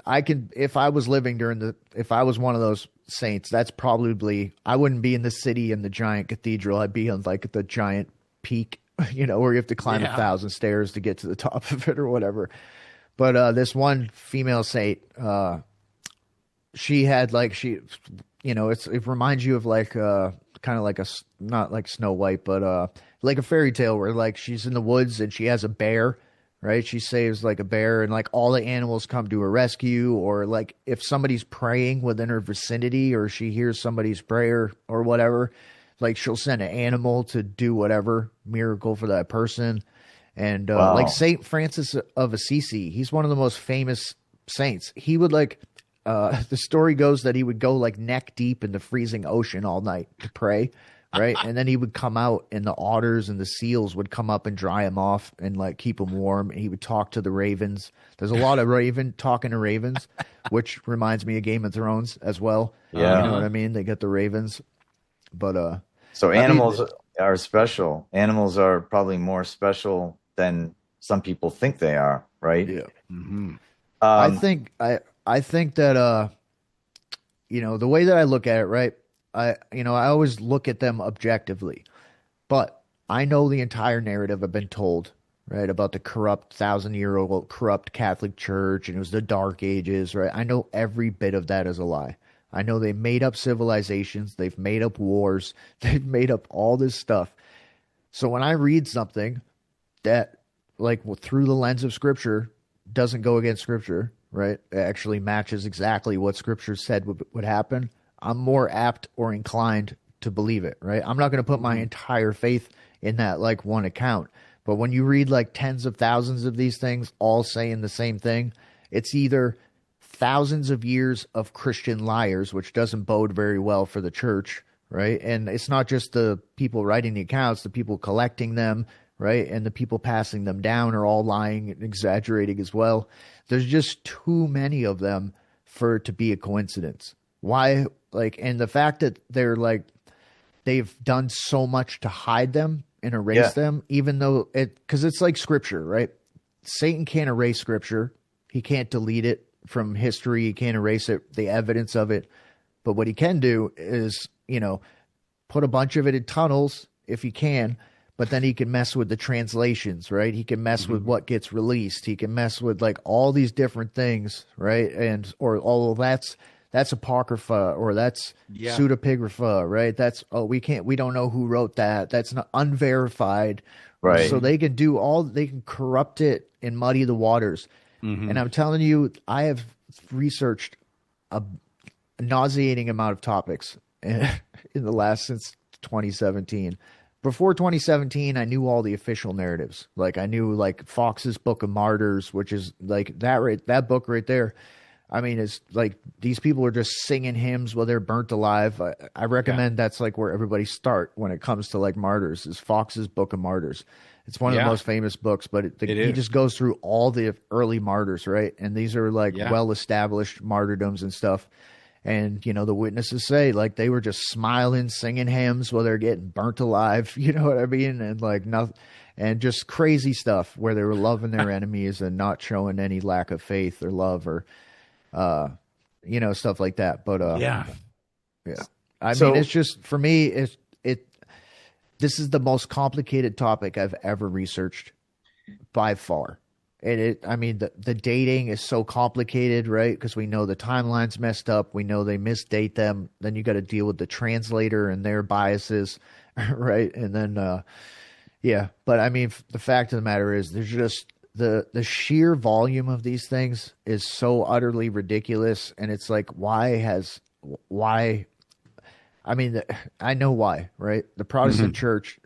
if I was living if I was one of those saints, that's probably, I wouldn't be in the city in the giant cathedral. I'd be on like the giant peak, where you have to climb 1,000 stairs to get to the top of it or whatever. But this one female saint, she had like, it reminds you of like kind of like not like Snow White, but like a fairy tale where like she's in the woods and she has a bear, right? She saves like a bear, and like all the animals come to her rescue, or like if somebody's praying within her vicinity, or she hears somebody's prayer or whatever, like she'll send an animal to do whatever miracle for that person. And Wow. like Saint Francis of Assisi, he's one of the most famous saints. He would like, the story goes that he would go like neck deep in the freezing ocean all night to pray, right? And then he would come out and the otters and the seals would come up and dry him off and like keep him warm. And he would talk to the ravens. There's a lot of talking to ravens, which reminds me of Game of Thrones as well. Yeah. You know what I mean? They get the ravens. But so animals are special. Animals are probably more special than some people think they are, right? Yeah. Mm-hmm. I think that you know, the way that I look at it, right? I always look at them objectively, but I know the entire narrative I've been told, right, about the corrupt 1,000-year-old corrupt Catholic Church, and it was the Dark Ages, right? I know every bit of that is a lie. I know they made up civilizations, they've made up wars, they've made up all this stuff. So when I read something that, like, through the lens of Scripture, doesn't go against Scripture, right? It actually matches exactly what Scripture said would happen. I'm more apt or inclined to believe it, right? I'm not going to put my entire faith in that, like, one account. But when you read, like, tens of thousands of these things all saying the same thing, it's either thousands of years of Christian liars, which doesn't bode very well for the church, right? And it's not just the people writing the accounts, the people collecting them, right? And the people passing them down are all lying and exaggerating as well. There's just too many of them for it to be a coincidence. Why? Like, and the fact that they're like, they've done so much to hide them and erase them, even though because it's like Scripture, right? Satan can't erase Scripture. He can't delete it from history. He can't erase it, the evidence of it. But what he can do is, you know, put a bunch of it in tunnels if he can, but then he can mess with the translations, right? He can mess with what gets released. He can mess with like all these different things, right? And, or all that's apocrypha, or that's pseudepigrapha, right? That's, we don't know who wrote that. That's not unverified. Right. So they can they can corrupt it and muddy the waters. And I'm telling you, I have researched a nauseating amount of topics in the last, since 2017. Before 2017, I knew all the official narratives. Like I knew like Fox's Book of Martyrs, which is like that book right there. I mean, it's like these people are just singing hymns while they're burnt alive. I recommend that's like where everybody start when it comes to like martyrs, is Fox's Book of Martyrs. It's one of the most famous books, but he just goes through all the early martyrs, right? And these are like well-established martyrdoms and stuff. And, you know, the witnesses say like they were just smiling, singing hymns while they're getting burnt alive. You know what I mean? And like nothing, and just crazy stuff where they were loving their enemies and not showing any lack of faith or love or, you know, stuff like that. But I mean, it's just, for me, this is the most complicated topic I've ever researched by far. And I mean, the dating is so complicated, right? Because we know the timeline's messed up. We know they misdate them. Then you got to deal with the translator and their biases, right? And then, but I mean, the fact of the matter is there's just the sheer volume of these things is so utterly ridiculous. And it's like, why? I mean, I know why, right? The Protestant church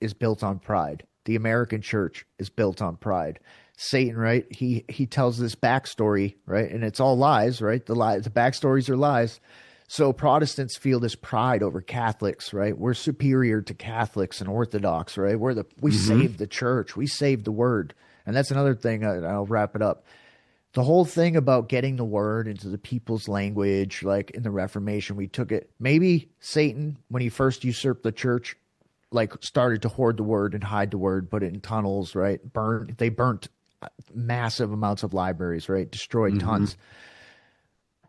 is built on pride. The American church is built on pride. Satan, right? He tells this backstory, right? And it's all lies, right? The backstories are lies. So Protestants feel this pride over Catholics, right? We're superior to Catholics and Orthodox, right? We saved the church. We saved the word. And that's another thing. I'll wrap it up. The whole thing about getting the word into the people's language, like in the Reformation, we took it. Maybe Satan, when he first usurped the church, like started to hoard the word and hide the word, put it in tunnels, right? They burnt massive amounts of libraries, right? Destroyed tons.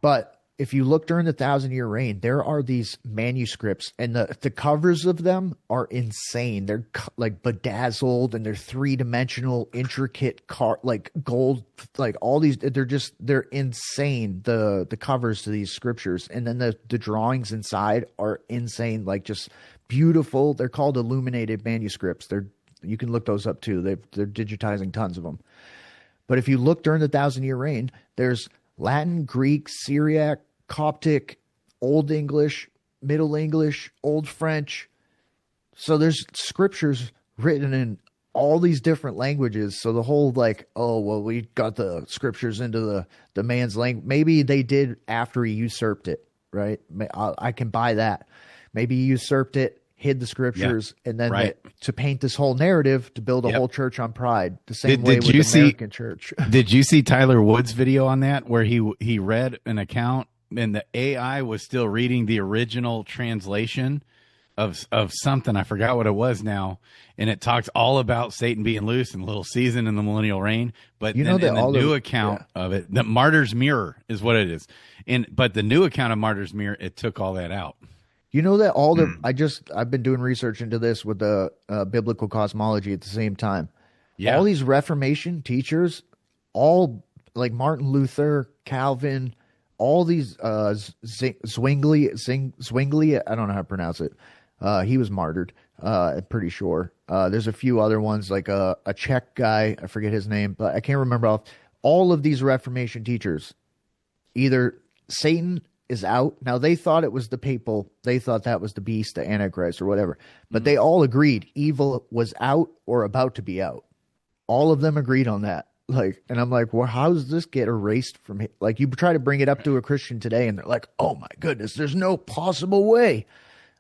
But if you look during the 1,000-year reign, there are these manuscripts, and the covers of them are insane. They're like bedazzled, and they're 3-dimensional, intricate, like gold, like all these. They're insane. The covers to these scriptures, and then the drawings inside are insane, like just beautiful. They're called illuminated manuscripts. You can look those up too. They're digitizing tons of them. But if you look during the 1,000-year reign, there's Latin, Greek, Syriac, Coptic, Old English, Middle English, Old French. So there's scriptures written in all these different languages. So the whole like, oh, well, we got the scriptures into the man's language. Maybe they did after he usurped it, right? I can buy that. Maybe he usurped it, hid the scriptures, and then to paint this whole narrative to build a whole church on pride. The same way with the American church. Did you see Tyler Wood's video on that where he read an account and the AI was still reading the original translation of something? I forgot what it was now. And it talks all about Satan being loose and little season in the millennial reign. But in the new account of it, the Martyr's Mirror is what it is. But the new account of Martyr's Mirror, it took all that out. You know that I've been doing research into this with the biblical cosmology at the same time. Yeah. All these Reformation teachers, all like Martin Luther, Calvin, all these Zwingli, I don't know how to pronounce it. He was martyred, I'm pretty sure. There's a few other ones, like a Czech guy, I forget his name, but I can't remember. All of these Reformation teachers, either Satan is out. Now, they thought it was the papal. They thought that was the beast, the Antichrist, or whatever. But they all agreed evil was out or about to be out. All of them agreed on that. Like, and I'm like, well, how does this get erased from? Like, you try to bring it up to a Christian today, and they're like, oh my goodness, there's no possible way.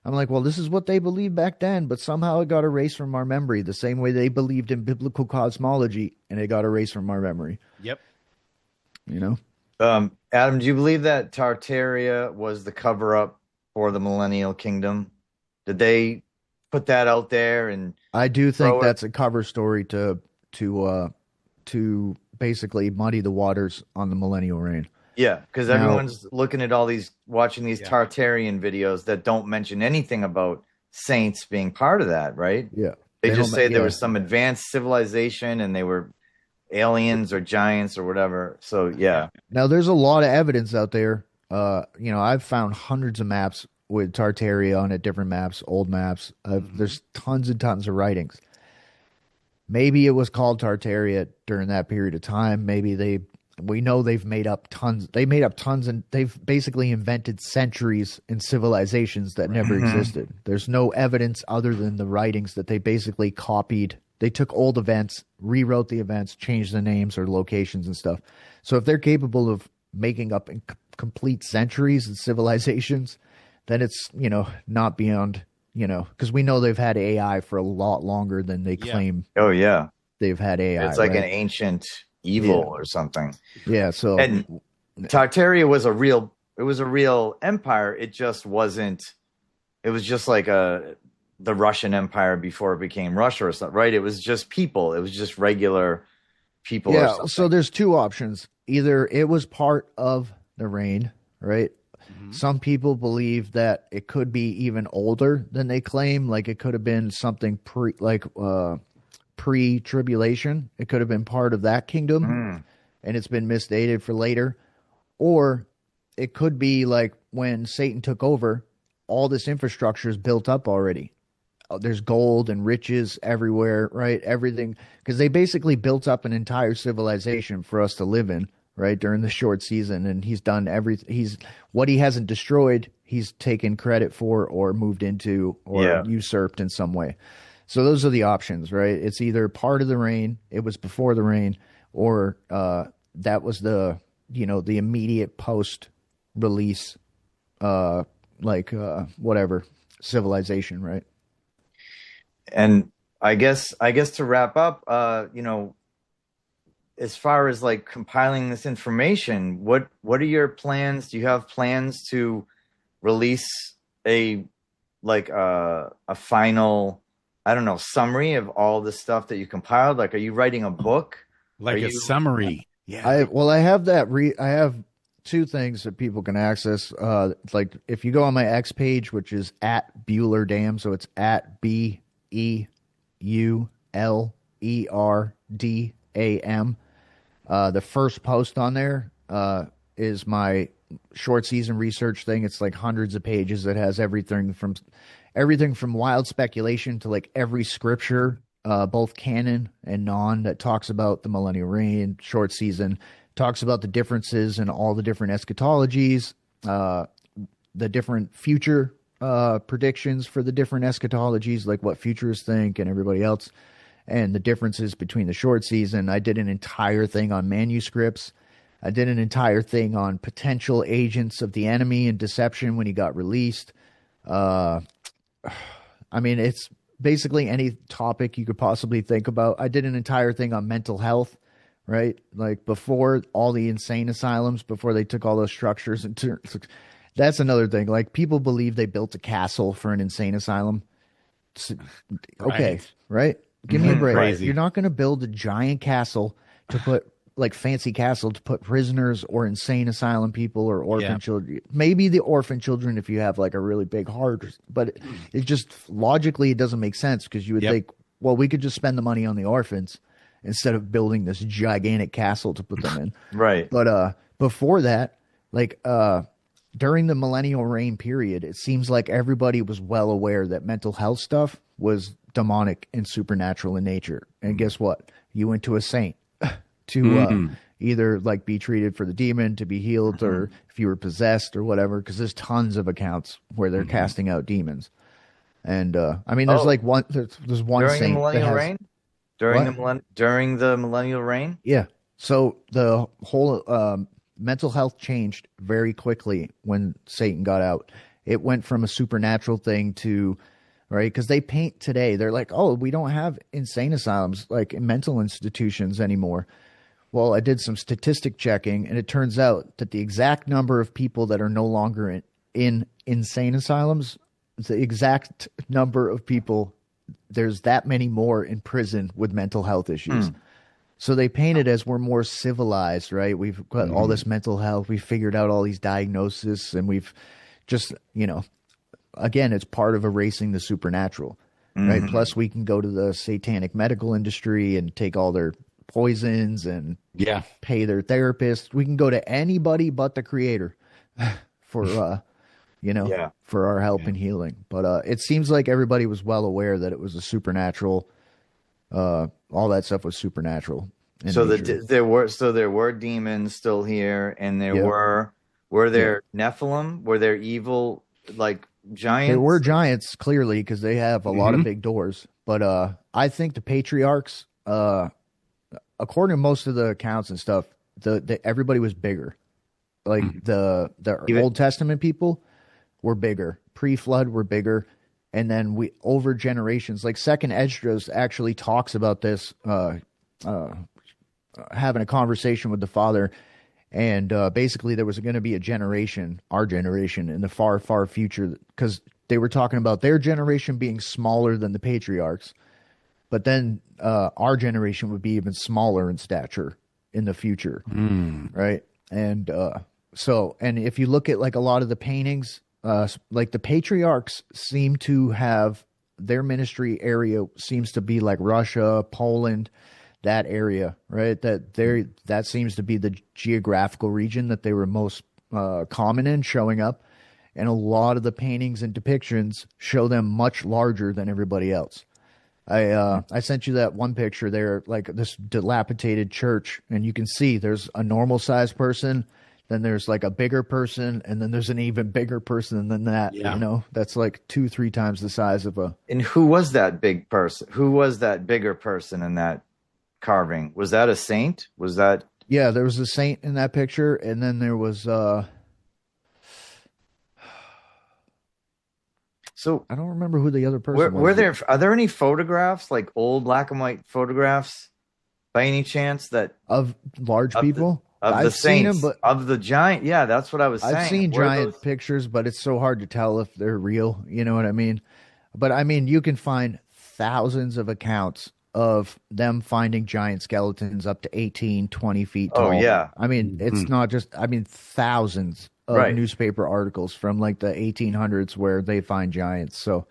I'm like, well, this is what they believed back then, but somehow it got erased from our memory, the same way they believed in biblical cosmology, and it got erased from our memory. Yep. You know. Adam, do you believe that Tartaria was the cover-up for the Millennial Kingdom? Did they put that out there? And I do think that's a cover story to basically muddy the waters on the Millennial Reign. Yeah, because everyone's looking at watching these Tartarian videos that don't mention anything about saints being part of that, right? Yeah. They just say there was some advanced civilization and they were aliens or giants or whatever. So yeah. Now there's a lot of evidence out there. I've found hundreds of maps with Tartaria on it, different maps, old maps. There's tons and tons of writings. Maybe it was called Tartaria during that period of time. Maybe we know they've made up tons. They made up tons, and they've basically invented centuries in civilizations that never existed. There's no evidence other than the writings that they basically copied. They took old events, rewrote the events, changed the names or locations and stuff. So if they're capable of making up complete centuries and civilizations, then it's, not beyond, because we know they've had AI for a lot longer than they claim. Oh, yeah. They've had AI. It's like an ancient evil or something. Yeah. So, and Tartaria was a real empire. It just wasn't, it was just like the Russian Empire before it became Russia or something, right? It was just people. It was just regular people. Yeah. So there's two options. Either it was part of the reign, right? Mm-hmm. Some people believe that it could be even older than they claim. Like it could have been something pre-tribulation. It could have been part of that kingdom and it's been misdated for later. Or it could be like when Satan took over, all this infrastructure is built up already. There's gold and riches everywhere, right? Everything. Because they basically built up an entire civilization for us to live in, right? During the short season. And he's done everything. What he hasn't destroyed, he's taken credit for or moved into or usurped in some way. So those are the options, right? It's either part of the reign, it was before the reign, or that was the immediate post-release, whatever, civilization, right? And I guess to wrap up, as far as like compiling this information, what are your plans? Do you have plans to release a final, I don't know, summary of all the stuff that you compiled? Like, are you writing a book? Like a summary? Yeah. I have that. I have two things that people can access. Like if you go on my X page, which is at Bueller Dam, so it's at BEULERDAM. The first post on there is my short season research thing. It's like hundreds of pages. It has everything from wild speculation to like every scripture, both canon and non, that talks about the millennial reign. Short season talks about the differences in all the different eschatologies, the different future predictions for the different eschatologies, like what futurists think and everybody else. and the differences between the short season. I did an entire thing on manuscripts. I did an entire thing on potential agents of the enemy and deception when he got released. I mean, it's basically any topic you could possibly think about. I did an entire thing on mental health, right? Like before all the insane asylums, before they took all those structures. That's another thing. Like people believe they built a castle for an insane asylum. Okay, right? Give me a break. Crazy. You're not going to build a giant castle to put like fancy castle to put prisoners or insane asylum people or orphan children. Maybe the orphan children if you have like a really big heart, but it just logically it doesn't make sense because you would think, well, we could just spend the money on the orphans instead of building this gigantic castle to put them in. Right. But before that, like during the millennial reign period, it seems like everybody was well aware that mental health stuff was demonic and supernatural in nature. And guess what? You went to a saint to either like be treated for the demon, to be healed, or if you were possessed or whatever, because there's tons of accounts where they're casting out demons. And I mean, there's like one, there's one during saint the millennial reign. During the millennial reign. Yeah. So the whole mental health changed very quickly when Satan got out. It went from a supernatural thing to right? Because they paint today. They're like, oh, we don't have insane asylums, like mental institutions anymore. Well, I did some statistic checking, and it turns out that the exact number of people that are no longer in insane asylums, the exact number of people, there's that many more in prison with mental health issues. So they paint it as we're more civilized, right? We've got all this mental health. We figured out all these diagnoses, and we've just, you know, again, it's part of erasing the supernatural, right? Plus, we can go to the satanic medical industry and take all their poisons and pay their therapist. We can go to anybody but the creator for, you know, for our help and healing. But it seems like everybody was well aware that it was a supernatural, all that stuff was supernatural. So there were demons still here, and there were there Nephilim? Were there evil like giants? There were giants clearly because they have a lot of big doors. But I think the patriarchs, according to most of the accounts and stuff, everybody was bigger. Like the Old Testament people were bigger. Pre-flood were bigger. And then we over generations, like Second Esdras actually talks about this, having a conversation with the Father, and basically there was going to be a generation, our generation, in the far, far future, because they were talking about their generation being smaller than the patriarchs, but then our generation would be even smaller in stature in the future, right? And and if you look at like a lot of the paintings, like the patriarchs seem to have their ministry area seems to be like Russia, Poland, that area, right? That seems to be the geographical region that they were most common in showing up. And a lot of the paintings and depictions show them much larger than everybody else. I sent you that one picture there, like this dilapidated church, and you can see there's a normal sized person, then there's like a bigger person, and then there's an even bigger person than that. You know, that's like 2-3 times the size of a. And who was that big person? Who was that bigger person in that carving? Was that a saint? Was that? Yeah, there was a saint in that picture, and then there was. So I don't remember who the other person was. Are there any photographs, like old black and white photographs, by any chance that of large people? Of the saints, but of the giant, that's what I was saying. I've seen giant pictures, but it's so hard to tell if they're real. You know what I mean? But I mean, you can find thousands of accounts of them finding giant skeletons up to 18, 20 feet tall. Oh, yeah. I mean, it's not just, I mean, thousands of newspaper articles from like the 1800s where they find giants. So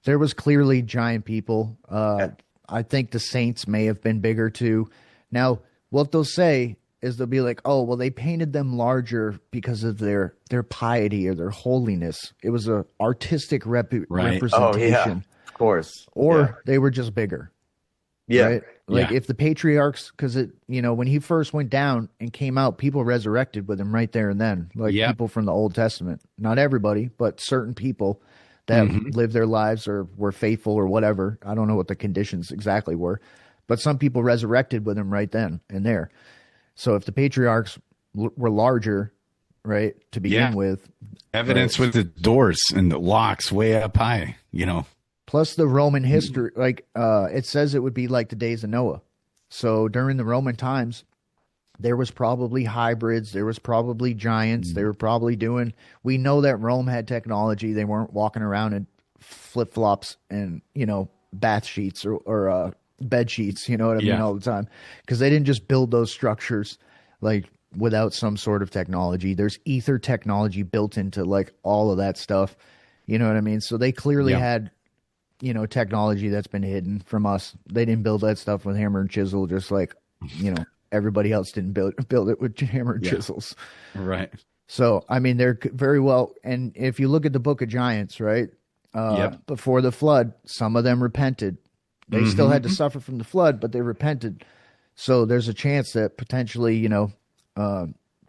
there was clearly giant people. I think the saints may have been bigger too. Now, what they'll say is they'll be like, oh, well, they painted them larger because of their piety or their holiness. It was a artistic representation. Oh, yeah, of course. Or they were just bigger. Yeah. Right? Like if the patriarchs, because when he first went down and came out, people resurrected with him right there and then. Like people from the Old Testament. Not everybody, but certain people that lived their lives or were faithful or whatever. I don't know what the conditions exactly were, but some people resurrected with him right then and there. So if the patriarchs were larger, right, to begin with. Evidence with the doors and the locks way up high, Plus the Roman history, it says it would be like the days of Noah. So during the Roman times, there was probably hybrids. There was probably giants. They were probably we know that Rome had technology. They weren't walking around in flip-flops and, bath sheets or bed sheets, you know what I mean, all the time. Because they didn't just build those structures, without some sort of technology. There's ether technology built into, all of that stuff. You know what I mean? So they clearly had, technology that's been hidden from us. They didn't build that stuff with hammer and chisel, just everybody else didn't build it with hammer and chisels. Right. So, I mean, they're very well. And if you look at the Book of Giants, right, before the flood, some of them repented. They still had to suffer from the flood, but they repented. So there's a chance that potentially,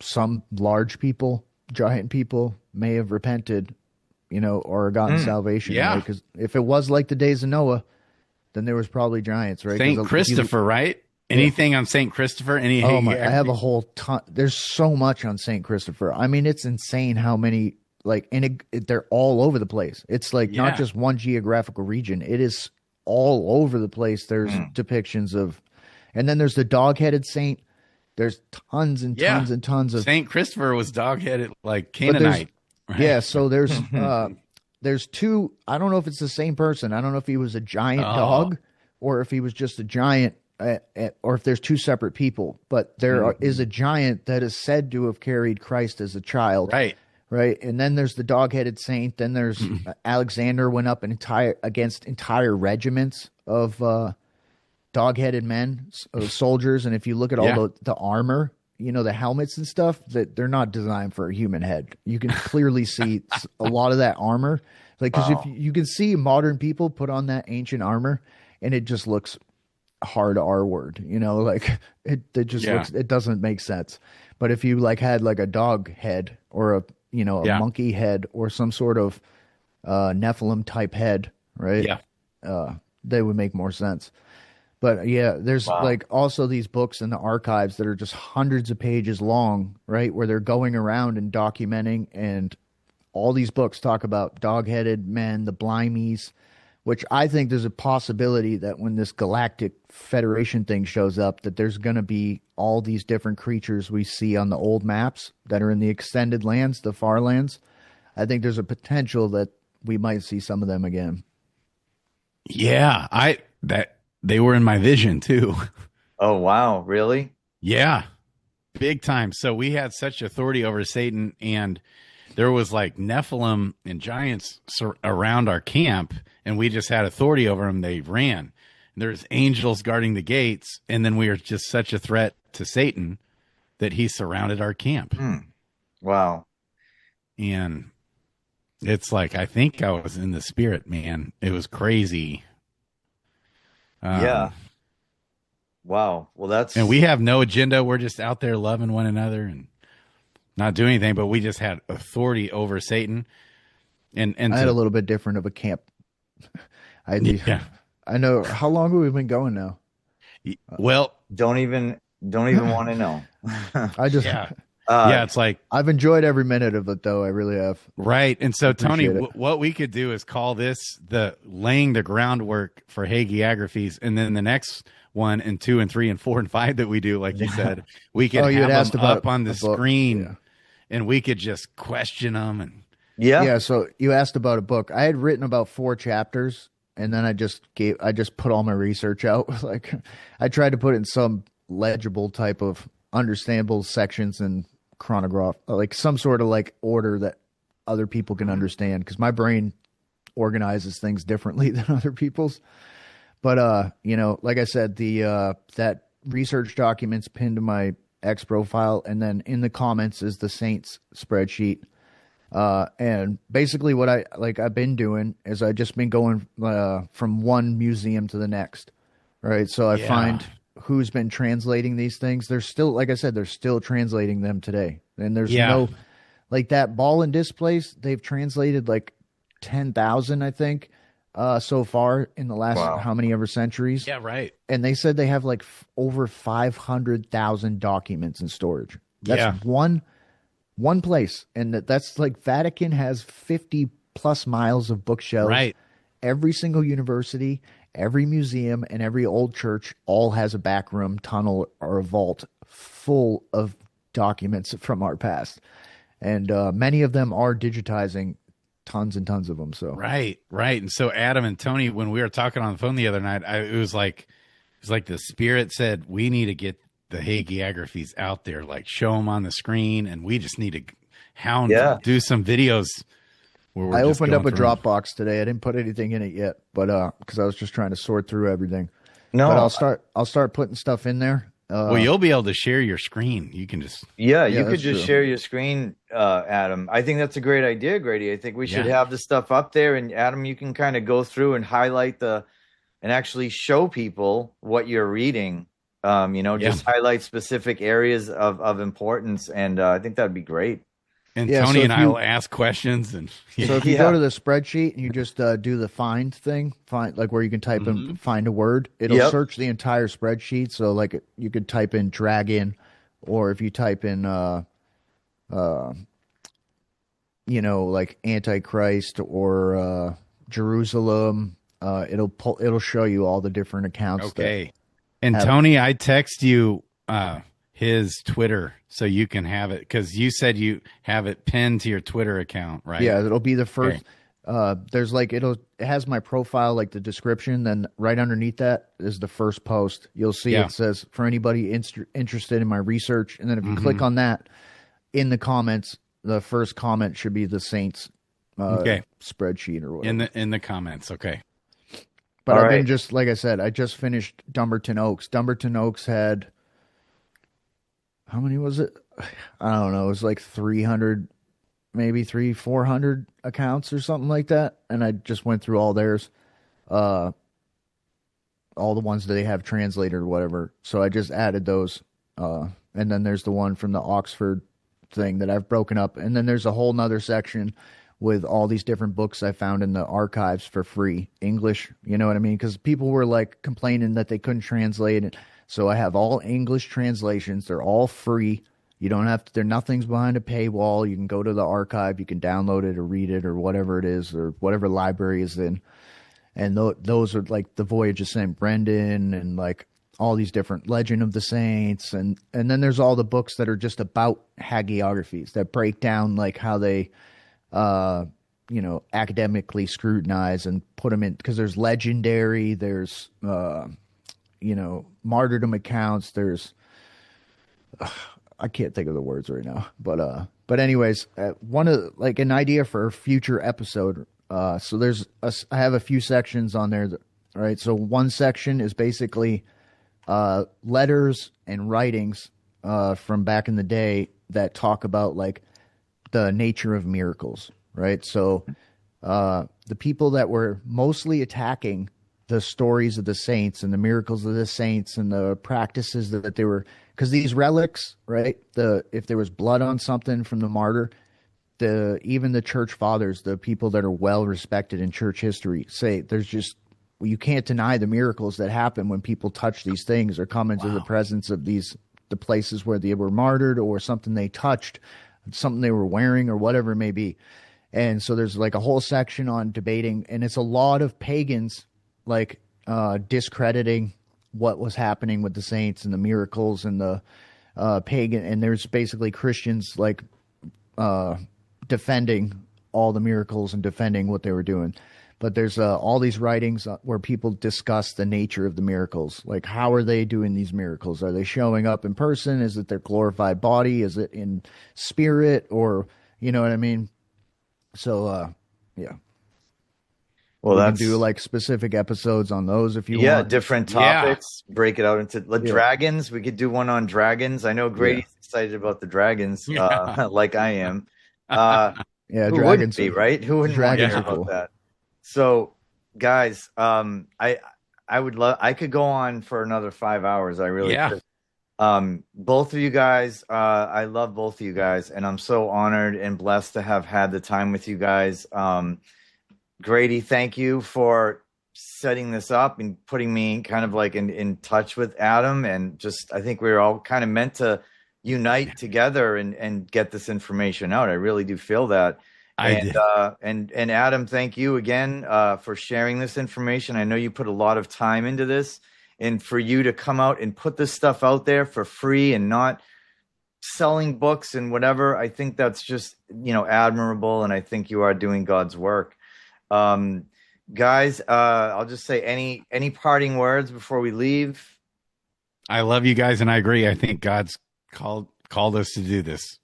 some large people, giant people may have repented, or gotten salvation. Yeah. Because if it was like the days of Noah, then there was probably giants, right? Saint Christopher, right? Anything on Saint Christopher? I have a whole ton. There's so much on Saint Christopher. I mean, it's insane how many, they're all over the place. It's not just one geographical region. It is all over the place. There's depictions of, and then there's the dog-headed saint. There's tons and tons and tons of. Saint Christopher was dog-headed like Canaanite. Right? Yeah, so there's two. I don't know if it's the same person. I don't know if he was a giant dog or if he was just a giant. Or if there's two separate people, but there is a giant that is said to have carried Christ as a child. Right. And then there's the dog-headed saint. Then there's Alexander went up against entire regiments of dog-headed men, soldiers. And if you look at all the armor, the helmets and stuff, that they're not designed for a human head. You can clearly see a lot of that armor. Because if you can see modern people put on that ancient armor and it just looks hard R word, it just looks, it doesn't make sense. But if you had a dog head or a monkey head or some sort of Nephilim type head, right? They would make more sense. But there's also these books in the archives that are just hundreds of pages long, right? Where they're going around and documenting, and all these books talk about dog-headed men, the Blimies, which I think there's a possibility that when this Galactic Federation thing shows up, that there's going to be all these different creatures we see on the old maps that are in the extended lands, the far lands. I think there's a potential that we might see some of them again. Yeah, they were in my vision too. Oh, wow. Really? Yeah, big time. So we had such authority over Satan, and there was Nephilim and giants around our camp, and we just had authority over them. They ran. There's angels guarding the gates, and then we were just such a threat to Satan that he surrounded our camp. Wow. And it's I think I was in the spirit, man. It was crazy. Yeah. Wow. Well, and we have no agenda. We're just out there loving one another and not doing anything, but we just had authority over Satan. And I had a little bit different of a camp. I know. How long have we been going now? Well, don't even want to know. I just it's I've enjoyed every minute of it, though. I really have. Right. And so, Tony, what we could do is call this the laying the groundwork for hagiographies, and then the next 1 and 2 and 3 and 4 and 5 that we do, like you said, we could have them up on the screen, and we could just question them. And So you asked about a book. I had written about 4 chapters, and then I just put all my research out. I tried to put it in some legible type of understandable sections and chronograph, some sort of order that other people can understand, because my brain organizes things differently than other people's. But like I said, that research document's pinned to my X profile, and then in the comments is the Saints spreadsheet. And basically what I've been doing is I just been going from one museum to the next, right? So I find who's been translating these things. They're still, like I said, they're still translating them today. And there's no, that ball and disc place, they've translated 10,000, I think, so far in the last how many ever centuries. Yeah, right. And they said they have like over 500,000 documents in storage. That's one place. And that's like Vatican has 50 plus miles of bookshelves. Right. Every single university, every museum, and every old church all has a back room, tunnel, or a vault full of documents from our past. And many of them are digitizing tons and tons of them. So right. And so Adam and Tony, when we were talking on the phone the other night, it was like the Spirit said, we need to get the hagiographies out there, like show them on the screen, and we just need to do some videos. Where I opened up a Dropbox today. I didn't put anything in it yet, but because I was just trying to sort through everything. No, but I'll start putting stuff in there. Well, you'll be able to share your screen. You can just you could just share your screen, Adam. I think that's a great idea, Grady. I think we should have the stuff up there, and Adam, you can kind of go through and highlight and actually show people what you're reading. Just highlight specific areas of importance, and I think that'd be great. And Tony and I will ask questions. And so if you go to the spreadsheet and you just do the find thing, like where you can type in find a word, it'll search the entire spreadsheet. So like you could type in dragon, or if you type in like Antichrist or Jerusalem, it'll show you all the different accounts. Okay. And Tony, I text you his Twitter so you can have it, because you said you have it pinned to your Twitter account, right? Yeah, it'll be the first. There's like it has my profile, like the description. Then right underneath that is the first post. You'll see it says for anybody interested in my research, and then if you click on that, in the comments, the first comment should be the Saints spreadsheet or whatever. In the comments, okay. But I've been just like I said, I just finished Dumbarton Oaks. Dumbarton Oaks had. How many was it? I don't know. It was like 300, maybe 400 accounts or something like that. And I just went through all theirs, all the ones that they have translated or whatever. So I just added those. And then there's the one from the Oxford thing that I've broken up. And then there's a whole nother section with all these different books I found in the archives for free, English. You know what I mean? Because people were like complaining that they couldn't translate it. So I have all English translations. They're all free. You don't have to, nothing's behind a paywall. You can go to the archive. You can download it or read it or whatever it is, or whatever library is in. And those are like the Voyage of St. Brendan and like all these different Legend of the Saints. And then there's all the books that are just about hagiographies that break down like how they, academically scrutinize and put them in, because there's legendary, there's, martyrdom accounts. There's, I can't think of the words right now, but anyways, one of like an idea for a future episode. So I have a few sections on there. All right. So one section is basically, letters and writings, from back in the day that talk about like the nature of miracles. Right. So, the people that were mostly attacking the stories of the saints and the miracles of the saints and the practices that they were, because these relics, right? If there was blood on something from the martyr, even the church fathers, the people that are well respected in church history, say you can't deny the miracles that happen when people touch these things or come into the presence of the places where they were martyred, or something they touched, something they were wearing, or whatever it may be. And so there's like a whole section on debating, and it's a lot of pagans like discrediting what was happening with the saints and the miracles and the pagan, and there's basically Christians like defending all the miracles and defending what they were doing. But there's all these writings where people discuss the nature of the miracles, like how are they doing these miracles? Are they showing up in person? Is it their glorified body? Is it in spirit? Or you know what I mean? So yeah. Well, we can do like specific episodes on those if you want. Yeah, different topics. Yeah. Break it out into dragons. We could do one on dragons. I know Grady's excited about the dragons, like I am. Who dragons wouldn't be, right? Who wouldn't dragons care about that? So, guys, I could go on for another 5 hours. I really could. Both of you guys, I love both of you guys, and I'm so honored and blessed to have had the time with you guys. Grady, thank you for setting this up and putting me kind of like in touch with Adam. And just, I think we were all kind of meant to unite together and get this information out. I really do feel that. And Adam, thank you again for sharing this information. I know you put a lot of time into this, and for you to come out and put this stuff out there for free and not selling books and whatever, I think that's just, admirable. And I think you are doing God's work. Guys, I'll just say any parting words before we leave. I love you guys, and I agree. I think God's called us to do this.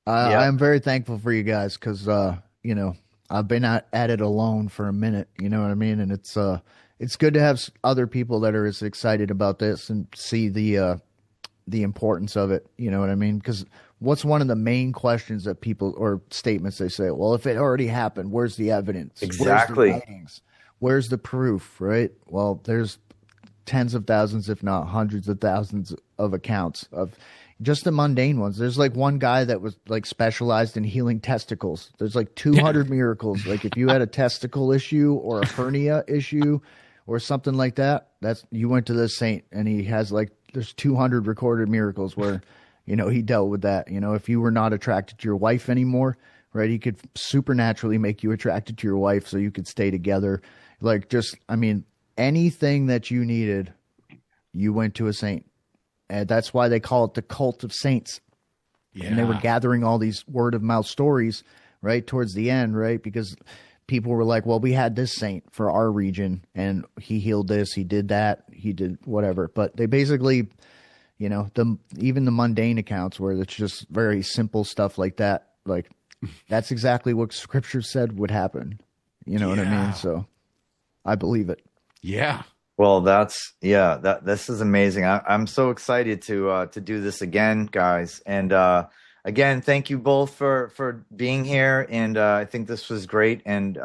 I'm very thankful for you guys because, I've been at it alone for a minute, you know what I mean? And it's good to have other people that are as excited about this and see the importance of it, you know what I mean? Because what's one of the main questions that people, or statements they say, well, if it already happened, where's the evidence? Exactly. Where's the writings? Where's the proof, right? Well, there's tens of thousands, if not hundreds of thousands of accounts of just the mundane ones. There's like one guy that was like specialized in healing testicles. There's like 200 miracles. Like if you had a testicle issue or a hernia issue or something like that, you went to this saint and he has like, there's 200 recorded miracles where, he dealt with that. If you were not attracted to your wife anymore, right, he could supernaturally make you attracted to your wife so you could stay together. Like anything that you needed, you went to a saint. And that's why they call it the cult of saints. Yeah. And they were gathering all these word of mouth stories, right, towards the end, right, because people were like, well, we had this saint for our region and he healed this, he did that, he did whatever. But they basically, even the mundane accounts where it's just very simple stuff like that, like that's exactly what scripture said would happen. You know what I mean? So I believe it. Yeah. Well, this is amazing. I'm so excited to do this again, guys. And again, thank you both for being here. And I think this was great. And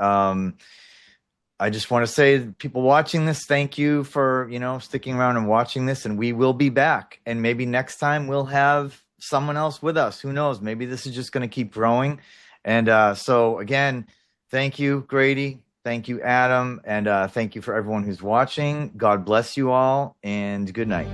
I just want to say, people watching this, thank you for sticking around and watching this. And we will be back. And maybe next time we'll have someone else with us. Who knows? Maybe this is just going to keep growing. And so again, thank you, Grady. Thank you, Adam, and thank you for everyone who's watching. God bless you all, and good night.